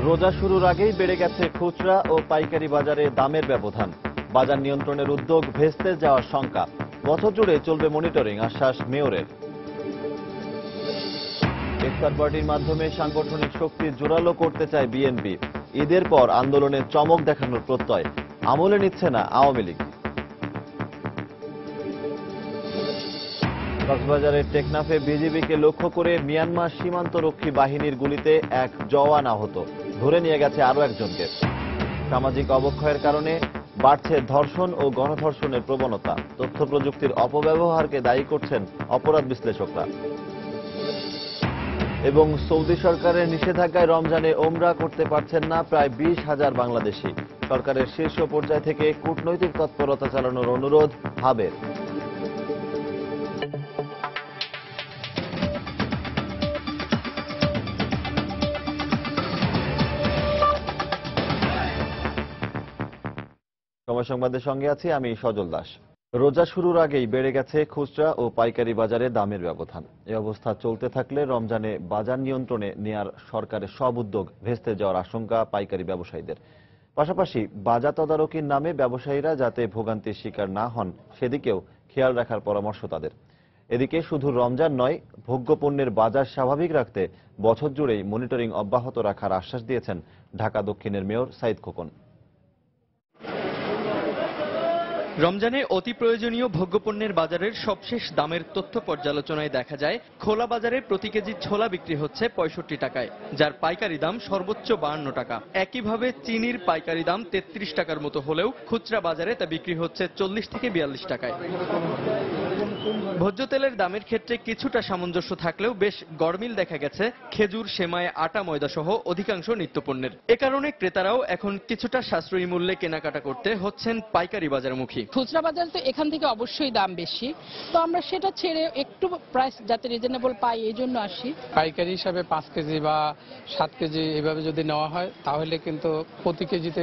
রোজা শুরুর আগেই বেড়ে গেছে খুচরা ও পাইকারি বাজারে দামের ব্যবধান। বাজার নিয়ন্ত্রণের উদ্যোগ ভেস্তে যাওয়ার শঙ্কা। বছর জুড়ে চলবে মনিটরিং, আশ্বাস মেয়রের। ইফতার পার্টির মাধ্যমে সাংগঠনিক শক্তি জোরালো করতে চায় বিএনপি। ঈদের পর আন্দোলনে চমক দেখানোর প্রত্যয়। আমলে নিচ্ছে না আওয়ামী লীগ। কক্সবাজারের টেকনাফে বিজিবিকে লক্ষ্য করে মিয়ানমার সীমান্তরক্ষী বাহিনীর গুলিতে এক জওয়ান আহত। ধরে নিয়ে গেছে আরও একজনকে। সামাজিক অবক্ষয়ের কারণে বাড়ছে ধর্ষণ ও গণধর্ষণের প্রবণতা। তথ্য প্রযুক্তির অপব্যবহারকে দায়ী করছেন অপরাধ বিশ্লেষকরা। এবং সৌদি সরকারের নিষেধাজ্ঞায় রমজানে ওমরা করতে পারছেন না প্রায় 20,000 বাংলাদেশি। সরকারের শীর্ষ পর্যায় থেকে কূটনৈতিক তৎপরতা চালানোর অনুরোধ হাবের। সময় সংবাদের সঙ্গে আছি আমি সজল দাস। রোজা শুরুর আগেই বেড়ে গেছে খুচরা ও পাইকারি বাজারে দামের ব্যবধান। এই অবস্থা চলতে থাকলে রমজানে বাজার নিয়ন্ত্রণে নেয়ার সরকারের সব উদ্যোগ ভেস্তে যাওয়ার আশঙ্কা পাইকারি ব্যবসায়ীদের। পাশাপাশি বাজার তদারকির নামে ব্যবসায়ীরা যাতে ভোগান্তির শিকার না হন সেদিকেও খেয়াল রাখার পরামর্শ তাদের। এদিকে শুধু রমজান নয়, ভোগ্যপণ্যের বাজার স্বাভাবিক রাখতে বছর জুড়েই মনিটরিং অব্যাহত রাখার আশ্বাস দিয়েছেন ঢাকা দক্ষিণের মেয়র সাইদ খোকন। রমজানে অতি প্রয়োজনীয় ভোগ্যপণ্যের বাজারের সবশেষ দামের তথ্য পর্যালোচনায় দেখা যায় খোলা বাজারে প্রতি কেজি ছোলা বিক্রি হচ্ছে 65 টাকায়, যার পাইকারি দাম সর্বোচ্চ 52 টাকা। একইভাবে চিনির পাইকারি দাম 33 টাকার মতো হলেও খুচরা বাজারে তা বিক্রি হচ্ছে 40 থেকে 42 টাকায়। ভোজ্য তেলের দামের ক্ষেত্রে কিছুটা সামঞ্জস্য থাকলেও বেশ গড়মিল দেখা গেছে খেজুর, সেমাই, আটা, ময়দা সহ অধিকাংশ নিত্যপণ্যের। এ কারণে ক্রেতারাও এখন কিছুটা সাশ্রয়ী মূল্যে কেনাকাটা করতে হচ্ছেন পাইকারি বাজারমুখী। খুচরা বাজার তো এখান থেকে অবশ্যই দাম বেশি, তো আমরা সেটা ছেড়ে একটু প্রাইস যাতে রিজনেবল পাই এই জন্য আসি। পাইকারি হিসাবে 5 কেজি বা 7 কেজি এভাবে যদি নেওয়া হয় তাহলে কিন্তু প্রতি কেজিতে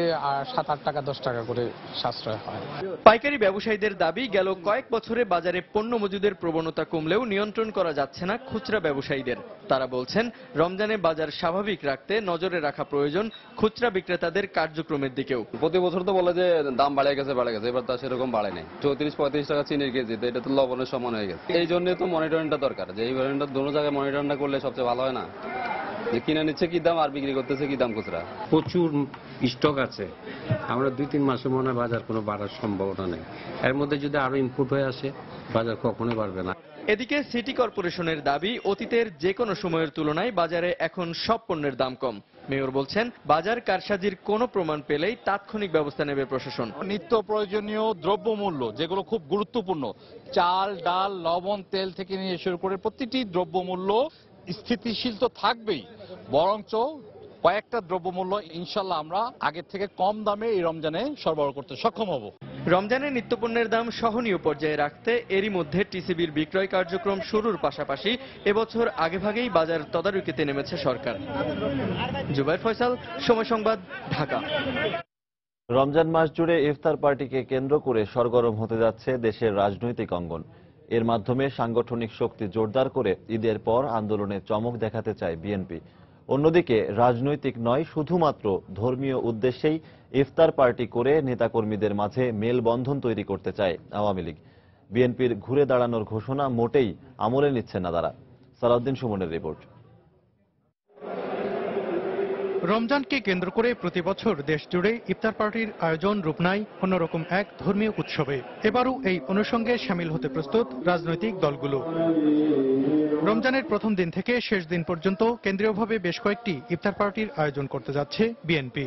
7-8 টাকা 10 টাকা করে সাশ্রয় হয়। পাইকারি ব্যবসায়ীদের দাবি, গেল কয়েক বছরে বাজারে পণ্য মজুদের প্রবণতা কমলেও নিয়ন্ত্রণ করা যাচ্ছে না খুচরা ব্যবসায়ীদের। তারা বলছেন, রমজানে বাজার স্বাভাবিক রাখতে নজরে রাখা প্রয়োজন খুচরা বিক্রেতাদের কার্যক্রমের দিকেও। প্রতি বছর তো বলে যে দাম বাড়ে গেছে, এবার তা সেরকম বাড়ে নাই। 34-35 টাকা চিনির কেজি, এটা তো লবণের সমান হয়ে গেছে। এই জন্য তো মনিটরিংটা দরকার, যে এই মনিটরিংটা দোনো জায়গায় মনিটরিংটা করলে সবচেয়ে ভালো হয় না, যে কিনে নিচ্ছে কি দাম আর বিক্রি করতেছে কি দাম খুচরা। প্রচুর স্টক আছে, আমরা 2-3 মাসে মনে হয় বাজার কোনো বাড়ার সম্ভাবনা নেই। এর মধ্যে যদি আরো ইনপুট হয়ে আসে বাজার কখনোই বাড়বে না। এদিকে সিটি কর্পোরেশনের দাবি, অতীতের যে কোনো সময়ের তুলনায় বাজারে এখন সব পণ্যের দাম কম। মেয়র বলছেন, বাজার কারসাজির কোনো প্রমাণ পেলেই তাৎক্ষণিক ব্যবস্থা নেবে প্রশাসন। নিত্য প্রয়োজনীয় দ্রব্যমূল্য যেগুলো খুব গুরুত্বপূর্ণ, চাল, ডাল, লবণ, তেল থেকে নিয়ে শুরু করে প্রতিটি দ্রব্যমূল্য স্থিতিশীল তো থাকবেই, বরঞ্চ কয়েকটা দ্রব্যমূল্য ইনশাল্লাহ আমরা আগের থেকে কম দামে এই রমজানে সরবরাহ করতে সক্ষম হব। রমজানে নিত্যপণ্যের দাম সহনীয় পর্যায়ে রাখতে এরই মধ্যে টিসিবির বিক্রয় কার্যক্রম শুরুর পাশাপাশি এবছর আগেভাগেই বাজার তদারকিতে নেমেছে সরকার। জুবাইর ফয়সাল, সময় সংবাদ, ঢাকা। রমজান মাস জুড়ে ইফতার পার্টিকে কেন্দ্র করে সরগরম হতে যাচ্ছে দেশের রাজনৈতিক অঙ্গন। এর মাধ্যমে সাংগঠনিক শক্তি জোরদার করে ঈদের পর আন্দোলনে চমক দেখাতে চায় বিএনপি। অন্যদিকে রাজনৈতিক নয়, শুধুমাত্র ধর্মীয় উদ্দেশ্যেই ইফতার পার্টি করে নেতাকর্মীদের মাঝে মেলবন্ধন তৈরি করতে চায় আওয়ামী লীগ। বিএনপির ঘুরে দাঁড়ানোর ঘোষণা মোটেই আমলে নিচ্ছে না তারা। সালাউদ্দিন সুমনের রিপোর্ট। রমজানকে কেন্দ্র করে প্রতি বছর দেশ জুড়ে ইফতার পার্টির আয়োজন রূপ নেয় অন্যরকম এক ধর্মীয় উৎসবে। এবারও এই অনুষঙ্গে সামিল হতে প্রস্তুত রাজনৈতিক দলগুলো। রমজানের প্রথম দিন থেকে শেষ দিন পর্যন্ত কেন্দ্রীয়ভাবে বেশ কয়েকটি ইফতার পার্টির আয়োজন করতে যাচ্ছে বিএনপি।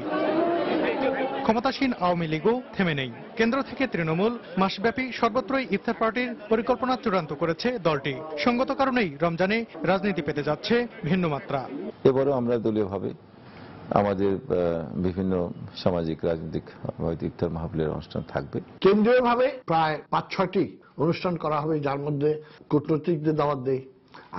ক্ষমতাসীন আওয়ামী লীগও থেমে নেই। কেন্দ্র থেকে তৃণমূল মাসব্যাপী সর্বত্রই ইফতার পার্টির পরিকল্পনা চূড়ান্ত করেছে দলটি। সঙ্গত কারণেই রমজানে রাজনীতি পেতে যাচ্ছে ভিন্ন মাত্রা। এবারও আমরা দলীয়ভাবে আমাদের বিভিন্ন সামাজিক রাজনৈতিক ইফতার মাহফিলের অনুষ্ঠান থাকবে। কেন্দ্রীয়ভাবে প্রায় 5-6টি অনুষ্ঠান করা হবে, যার মধ্যে কূটনৈতিকদের দাওয়াত দেয়,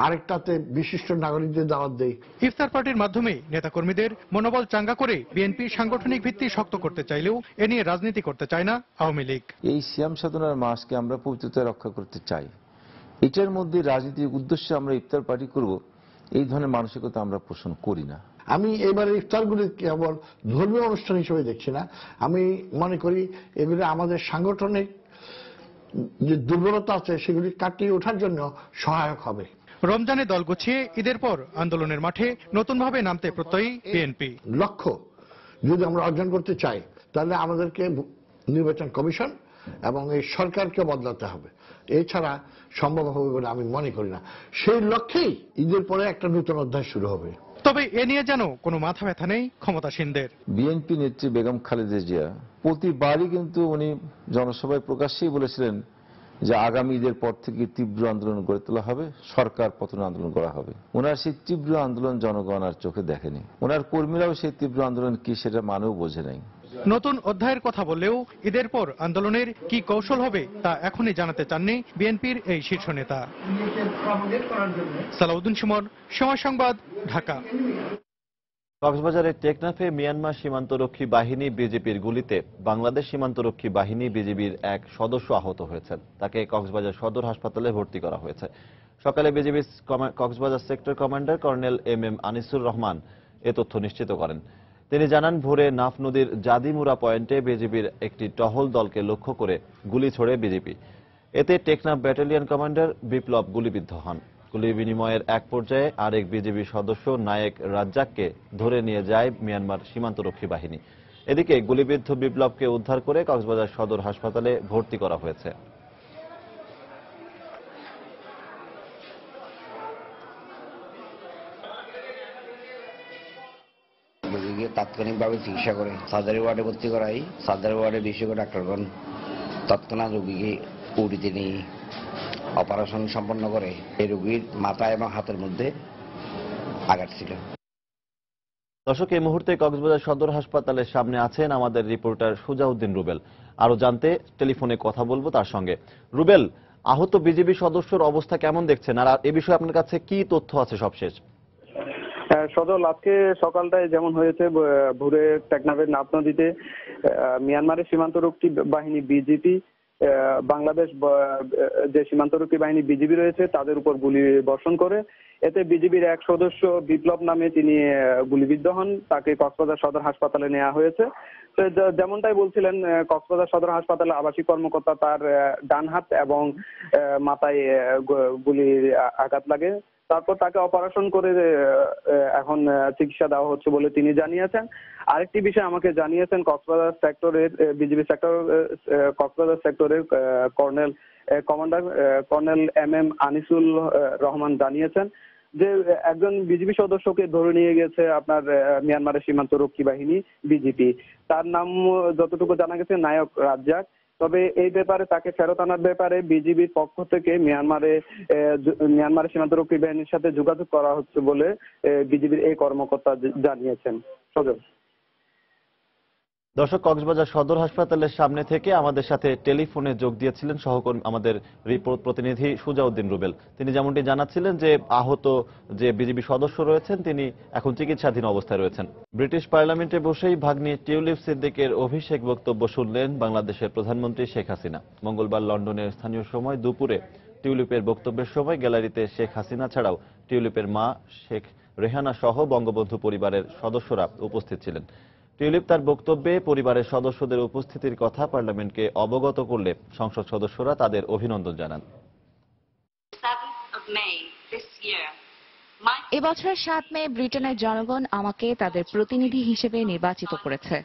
আরেকটাতে বিশিষ্ট নাগরিকদের দাওয়াত দেয়। ইফতার পার্টির মাধ্যমে নেতাকর্মীদের মনোবল চাঙ্গা করে বিএনপি সাংগঠনিক ভিত্তি শক্ত করতে চাইলেও এ নিয়ে রাজনীতি করতে চায় না আওয়ামী লীগ। এই সিয়াম সাধনার মাসকে আমরা পবিত্রতা রক্ষা করতে চাই, এটার মধ্যে রাজনীতির উদ্দেশ্যে আমরা ইফতার পার্টি করব, এই ধরনের মানসিকতা আমরা পোষণ করি না। আমি এবারে ইফতারগুলি কেবল ধর্মীয় অনুষ্ঠান হিসেবে দেখছি না, আমি মনে করি এগুলি আমাদের সাংগঠনিক যে দুর্বলতা আছে সেগুলি কাটিয়ে ওঠার জন্য সহায়ক হবে। রমজানে দল গুছিয়ে ঈদের পর আন্দোলনের মাঠে নতুনভাবে নামতে প্রত্যয়ী বিএনপি। লক্ষ্য যদি আমরা অর্জন করতে চাই তাহলে আমাদেরকে নির্বাচন কমিশন এবং এই সরকারকে বদলাতে হবে, এছাড়া সম্ভব হবে বলে আমি মনে করি না। সেই লক্ষ্যেই ঈদের পরে একটা নতুন অধ্যায় শুরু হবে। তবে এ নিয়ে যেন কোনো মাথা ব্যথা নেই ক্ষমতাসীনদের। বিএনপি নেত্রী বেগম খালেদা জিয়া প্রতিবারই কিন্তু উনি জনসভায় প্রকাশ্যেই বলেছিলেন যে আগামী ঈদের পর থেকে তীব্র আন্দোলন গড়ে তোলা হবে, সরকার পতন আন্দোলন করা হবে। ওনার সেই তীব্র আন্দোলন জনগণ আর চোখে দেখেনি, ওনার কর্মীরাও সেই তীব্র আন্দোলন কি সেটা মানেও বোঝে নাই। নতুন অধ্যায়ের কথা বললেও ঈদের পর আন্দোলনের কি কৌশল হবে তা এখনই জানাতে চাননি বিএনপির এই শীর্ষ নেতা। সালাউদ্দিন সুমন, সময় সংবাদ, ঢাকা। কক্সবাজারের টেকনাফে মিয়ানমার সীমান্তরক্ষী বাহিনী বিজিবির গুলিতে বাংলাদেশ সীমান্তরক্ষী বাহিনী বিজিবির এক সদস্য আহত হয়েছেন। তাকে কক্সবাজার সদর হাসপাতালে ভর্তি করা হয়েছে। সকালে BGB Cox's Bazar sector commander colonel M Anisur Rahman এ তথ্য নিশ্চিত করেন। তিনি জানান, ভোরে নাফ নদীর জাদিমুরা পয়েন্টে বিজিবির একটি টহল দলকে লক্ষ্য করে গুলি ছোড়ে বিজিবি। এতে টেকনাফ ব্যাটালিয়ন কমান্ডার বিপ্লব গুলিবিদ্ধ হন। গুলি বিনিময়ের এক পর্যায়ে আরেক বিজিবি সদস্য নায়েক রাজ্জাককে ধরে নিয়ে যায় মিয়ানমার সীমান্তরক্ষী বাহিনী। এদিকে গুলিবিদ্ধ বিপ্লবকে উদ্ধার করে কক্সবাজার সদর হাসপাতালে ভর্তি করা হয়েছে। রোগীকে তাৎক্ষণিকভাবে চিকিৎসা করে সার্জারি ওয়ার্ডে ভর্তি করাই। সার্জারি ওয়ার্ডে বিশেষজ্ঞ ডাক্তারগণ তৎক্ষণাৎ রোগীকে উড়িতে নিয়ে অপারেশন সম্পন্ন করে। এই রোগীর মাথা এবং হাতের মধ্যে আঘাত ছিল। দর্শক, এই মুহূর্তে কক্সবাজার সদর হাসপাতালের সামনে আছেন আমাদের রিপোর্টার সুজাউদ্দিন রুবেল। আরো জানতে টেলিফোনে কথা বলবো তার সঙ্গে। রুবেল, আহত বিজিবি সদস্যর অবস্থা কেমন দেখছেন, আর এ বিষয়ে আপনার কাছে কি তথ্য আছে সবশেষ? সজল, আজকে সকালটায় যেমন হয়েছে, ভোরে টেকনাফের নাফ নদীতে মিয়ানমারের সীমান্তরক্ষী বাহিনী বিজিবি বাংলাদেশ যে সীমান্তরক্ষী বাহিনী বিজিবি রয়েছে তাদের উপর গুলি বর্ষণ করে। এতে বিজিবির এক সদস্য বিপ্লব নামে তিনি গুলিবিদ্ধ হন। তাকে কক্সবাজার সদর হাসপাতালে নেওয়া হয়েছে। যেমনটাই বলছিলেন, কক্সবাজার সদর হাসপাতালে আবাসিক কর্মকর্তা তার ডান হাত এবং মাথায় গুলির আঘাত লাগে। তারপর তাকে অপারেশন করে এখন চিকিৎসা দেওয়া হচ্ছে বলে তিনি জানিয়েছেন। আরেকটি বিষয় আমাকে জানিয়েছেন কক্সবাজার সেক্টরের বিজিবি কক্সবাজার সেক্টরের commander colonel M Anisur Rahman জানিয়েছেন যে একজন বিজিবি সদস্যকে ধরে নিয়ে গেছে আপনার মিয়ানমারের সীমান্তরক্ষী বাহিনী বিজিবি। তার নাম যতটুকু জানা গেছে নায়ক রাজ্জাক। তবে এই ব্যাপারে তাকে ফেরত আনার ব্যাপারে বিজিবির পক্ষ থেকে মিয়ানমারের সীমান্তরক্ষী বাহিনীর সাথে যোগাযোগ করা হচ্ছে বলে বিজিবির এই কর্মকর্তা জানিয়েছেন। সজল। দর্শক, কক্সবাজার সদর হাসপাতালের সামনে থেকে আমাদের সাথে টেলিফোনে যোগ দিয়েছিলেন সহকর্মী আমাদের রিপোর্ট প্রতিনিধি সুজাউদ্দিন রুবেল। তিনি যেমনটি জানাচ্ছিলেন যে আহত যে বিজিবি সদস্য রয়েছেন তিনি এখন চিকিৎসাধীন অবস্থায় রয়েছেন। ব্রিটিশ পার্লামেন্টে বসেই ভাগ্নি টিউলিপ সিদ্দিকের অভিষেক বক্তব্য শুনলেন বাংলাদেশের প্রধানমন্ত্রী শেখ হাসিনা। মঙ্গলবার লন্ডনের স্থানীয় সময় দুপুরে টিউলিপের বক্তব্যের সময় গ্যালারিতে শেখ হাসিনা ছাড়াও টিউলিপের মা শেখ রেহানা সহ বঙ্গবন্ধু পরিবারের সদস্যরা উপস্থিত ছিলেন। টিউলিপ তার বক্তব্যে পরিবারের সদস্যদের উপস্থিতির কথা পার্লামেন্টকে অবগত করলে সংসদ সদস্যরা তাদের অভিনন্দন জানান। এবছর 7 মে ব্রিটেনের জনগণ আমাকে তাদের প্রতিনিধি হিসেবে নির্বাচিত করেছে।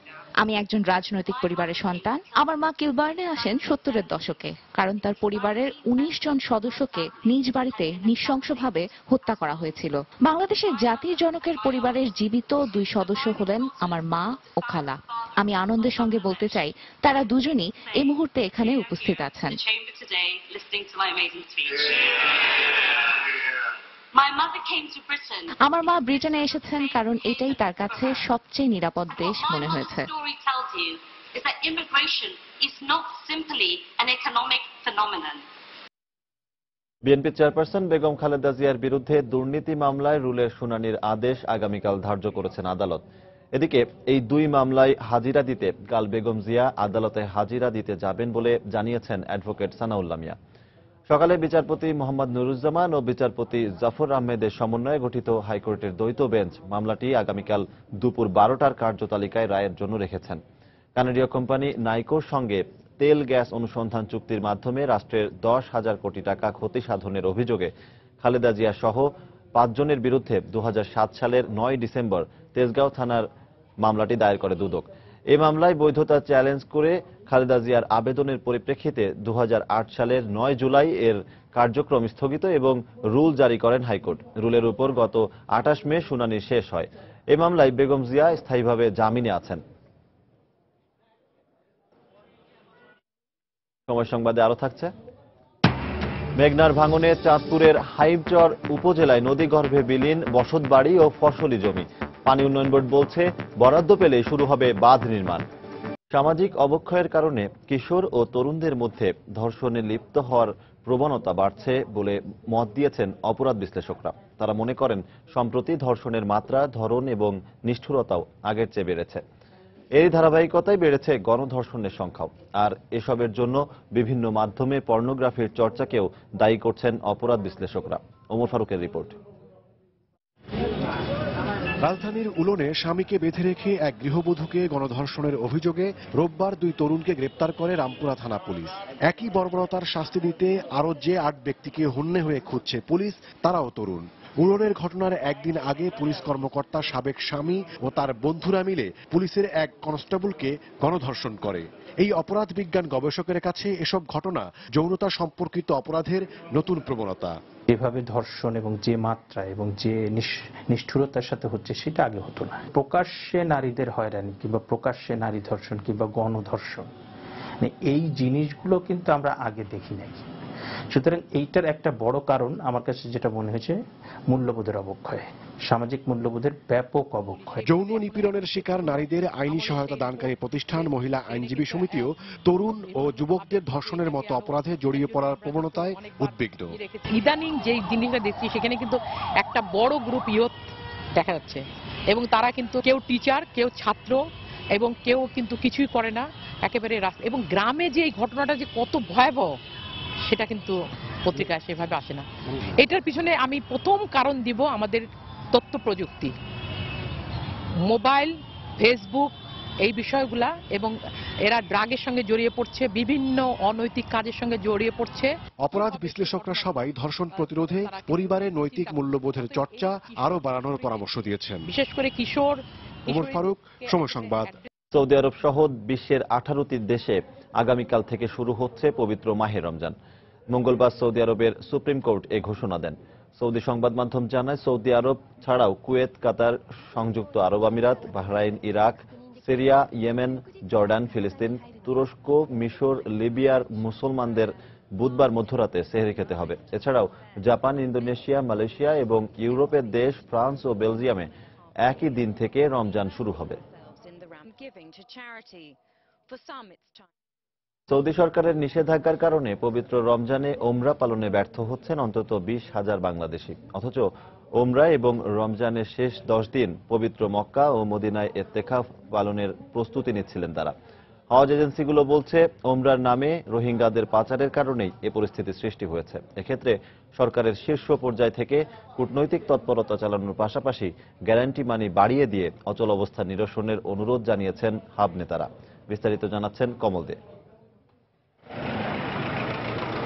আমি একজন রাজনৈতিক পরিবারের সন্তান। আমার মা কিলবার্নে আসেন 70-এর দশকে, কারণ তার পরিবারের 19 জন সদস্যকে নিজ বাড়িতে নৃশংসভাবে হত্যা করা হয়েছিল। বাংলাদেশের জাতির জনকের পরিবারের জীবিত 2 সদস্য হলেন আমার মা ও খালা। আমি আনন্দের সঙ্গে বলতে চাই তারা দুজনই এই মুহূর্তে এখানে উপস্থিত আছেন। আমার মা ব্রিটেনে এসেছেন কারণ এটাই তার কাছে সবচেয়ে নিরাপদ দেশ মনে হয়েছে। বিএনপি চেয়ারপারসন বেগম খালেদা জিয়ার বিরুদ্ধে দুর্নীতি মামলায় রুলের শুনানির আদেশ আগামীকাল ধার্য করেছেন আদালত। এদিকে এই 2 মামলায় হাজিরা দিতে কাল বেগম জিয়া আদালতে হাজিরা দিতে যাবেন বলে জানিয়েছেন অ্যাডভোকেট সানাউল্লাহ মিয়া। সকালে বিচারপতি মোহাম্মদ নুরুজ্জামান ও বিচারপতি জাফর আহমেদের সমন্বয়ে গঠিত হাইকোর্টের দ্বৈত বেঞ্চ মামলাটি আগামীকাল দুপুর 12টার কার্যতালিকায় রায়ের জন্য রেখেছেন। কানাডীয় কোম্পানি নাইকোর সঙ্গে তেল গ্যাস অনুসন্ধান চুক্তির মাধ্যমে রাষ্ট্রের 10,000 কোটি টাকা ক্ষতি সাধনের অভিযোগে খালেদা জিয়া সহ 5 জনের বিরুদ্ধে 2007 সালের 9 ডিসেম্বর তেজগাঁও থানার মামলাটি দায়ের করে দুদক। এই মামলায় বৈধতা চ্যালেঞ্জ করে খালেদা জিয়ার আবেদনের পরিপ্রেক্ষিতে 2008 সালের 9 জুলাই এর কার্যক্রম স্থগিত এবং রুল জারি করেন হাইকোর্ট। রুলের উপর গত 28 মে শুনানি শেষ হয়। এই মামলায় বেগম জিয়া স্থায়ীভাবে জামিনে আছেন। সময় সংবাদে আরো থাকছে। মেঘনার ভাঙনে চাঁদপুরের হাইমচর উপজেলায় নদীগর্ভে বিলীন বসতবাড়ি ও ফসলি জমি। পানি উন্নয়ন বোর্ড বলছে বরাদ্দ পেলে শুরু হবে বাঁধ নির্মাণ। সামাজিক অবক্ষয়ের কারণে কিশোর ও তরুণদের মধ্যে ধর্ষণে লিপ্ত হওয়ার প্রবণতা বাড়ছে বলে মত দিয়েছেন অপরাধ বিশ্লেষকরা। তারা মনে করেন সম্প্রতি ধর্ষণের মাত্রা, ধরন এবং নিষ্ঠুরতাও আগের চেয়ে বেড়েছে। এই ধারাবাহিকতায় বেড়েছে গণধর্ষণের সংখ্যাও। আর এসবের জন্য বিভিন্ন মাধ্যমে পর্নোগ্রাফির চর্চাকেও দায়ী করছেন অপরাধ বিশ্লেষকরা। ওমর ফারুকের রিপোর্ট। রাজধানীর উলনে স্বামীকে বেঁধে রেখে এক গৃহবধূকে গণধর্ষণের অভিযোগে রোববার 2 তরুণকে গ্রেপ্তার করে রামপুরা থানা পুলিশ। একই বর্বরতার শাস্তি দিতে আরও যে 8 ব্যক্তিকে হন্যে হয়ে খুঁজছে পুলিশ, তারাও তরুণ। উলনের ঘটনার একদিন আগে পুলিশ কর্মকর্তা সাবেক স্বামী ও তার বন্ধুরা মিলে পুলিশের এক কনস্টেবলকে গণধর্ষণ করে। এই অপরাধ বিজ্ঞান গবেষকের কাছে এসব ঘটনা যৌনতা সম্পর্কিত অপরাধের নতুন প্রবণতা। যেভাবে ধর্ষণ এবং যে মাত্রা এবং যে নিষ্ঠুরতার সাথে হচ্ছে সেটা আগে হতো না। প্রকাশ্যে নারীদের হয়রানি কিংবা প্রকাশ্যে নারী ধর্ষণ কিংবা গণধর্ষণ, এই জিনিসগুলো কিন্তু আমরা আগে দেখি নাই। সুতরাং এইটার একটা বড় কারণ আমার কাছে যেটা মনে হয়েছে মূল্যবোধের অবক্ষয়, সামাজিক মূল্যবোধের ব্যাপক অবক্ষয়। যৌন নিপীড়নের শিকার নারীদের আইনি সহায়তা দানকারী প্রতিষ্ঠান মহিলা আইনজীবী সমিতিও তরুণ ও যুবকদের ধর্ষণের মতো অপরাধে জড়িয়ে পড়ার প্রবণতায় উদ্বিগ্ন। ইদানিং যে জিনিসটা দেখছি সেখানে কিন্তু একটা বড় গ্রুপ ইয়ুথ দেখা যাচ্ছে এবং তারা কিন্তু কেউ টিচার, কেউ ছাত্র এবং কেউ কিন্তু কিছুই করে না, একেবারে রাস্তা। এবং গ্রামে যে এই ঘটনাটা যে কত ভয়াবহ সেটা কিন্তু পত্রিকায় সেভাবে আসে না। এটার পিছনে আমি প্রথম কারণ দিব আমাদের তথ্য প্রযুক্তি, মোবাইল, ফেসবুক, এই বিষয়গুলা, এবং এরা ড্রাগের সঙ্গে জড়িয়ে পড়ছে, বিভিন্ন অনৈতিক কাজের সঙ্গে জড়িয়ে পড়ছে। অপরাধ বিশ্লেষকরা সবাই ধর্ষণ প্রতিরোধে পরিবারের নৈতিক মূল্যবোধের চর্চা আরো বাড়ানোর পরামর্শ দিয়েছেন। বিশেষ করে কিশোর। ওমর ফারুক, সময় সংবাদ। সৌদি আরব সহ বিশ্বের 18টি দেশে আগামীকাল থেকে শুরু হচ্ছে পবিত্র মাহে রমজান। মঙ্গলবার সৌদি আরবের সুপ্রিম কোর্ট এ ঘোষণা দেন। সৌদি সংবাদ মাধ্যম জানায়, সৌদি আরব ছাড়াও কুয়েত, কাতার, সংযুক্ত আরব আমিরাত, Bahrain, Iraq, Syria, Yemen, Jordan, ফিলিস্তিন, তুরস্ক, মিশর, লিবিয়ার মুসলমানদের বুধবার মধ্যরাতে সেহরি খেতে হবে। এছাড়াও জাপান, ইন্দোনেশিয়া, মালয়েশিয়া এবং ইউরোপের দেশ ফ্রান্স ও বেলজিয়ামে একই দিন থেকে রমজান শুরু হবে। সৌদি সরকারের নিষেধাজ্ঞার কারণে পবিত্র রমজানে ওমরা পালনে ব্যর্থ হচ্ছেন অন্তত 20,000 বাংলাদেশি। অথচ ওমরা এবং রমজানের শেষ 10 দিন পবিত্র মক্কা ও মদিনায় ইত্তেকাফ পালনের প্রস্তুতি নিচ্ছিলেন তারা। হজ এজেন্সিগুলো বলছে, ওমরার নামে রোহিঙ্গাদের পাচারের কারণেই এ পরিস্থিতি সৃষ্টি হয়েছে। এক্ষেত্রে সরকারের শীর্ষ পর্যায় থেকে কূটনৈতিক তৎপরতা চালানোর পাশাপাশি গ্যারান্টি মানি বাড়িয়ে দিয়ে অচল অবস্থা নিরসনের অনুরোধ জানিয়েছেন হাব নেতারা। বিস্তারিত জানাচ্ছেন কমল দে।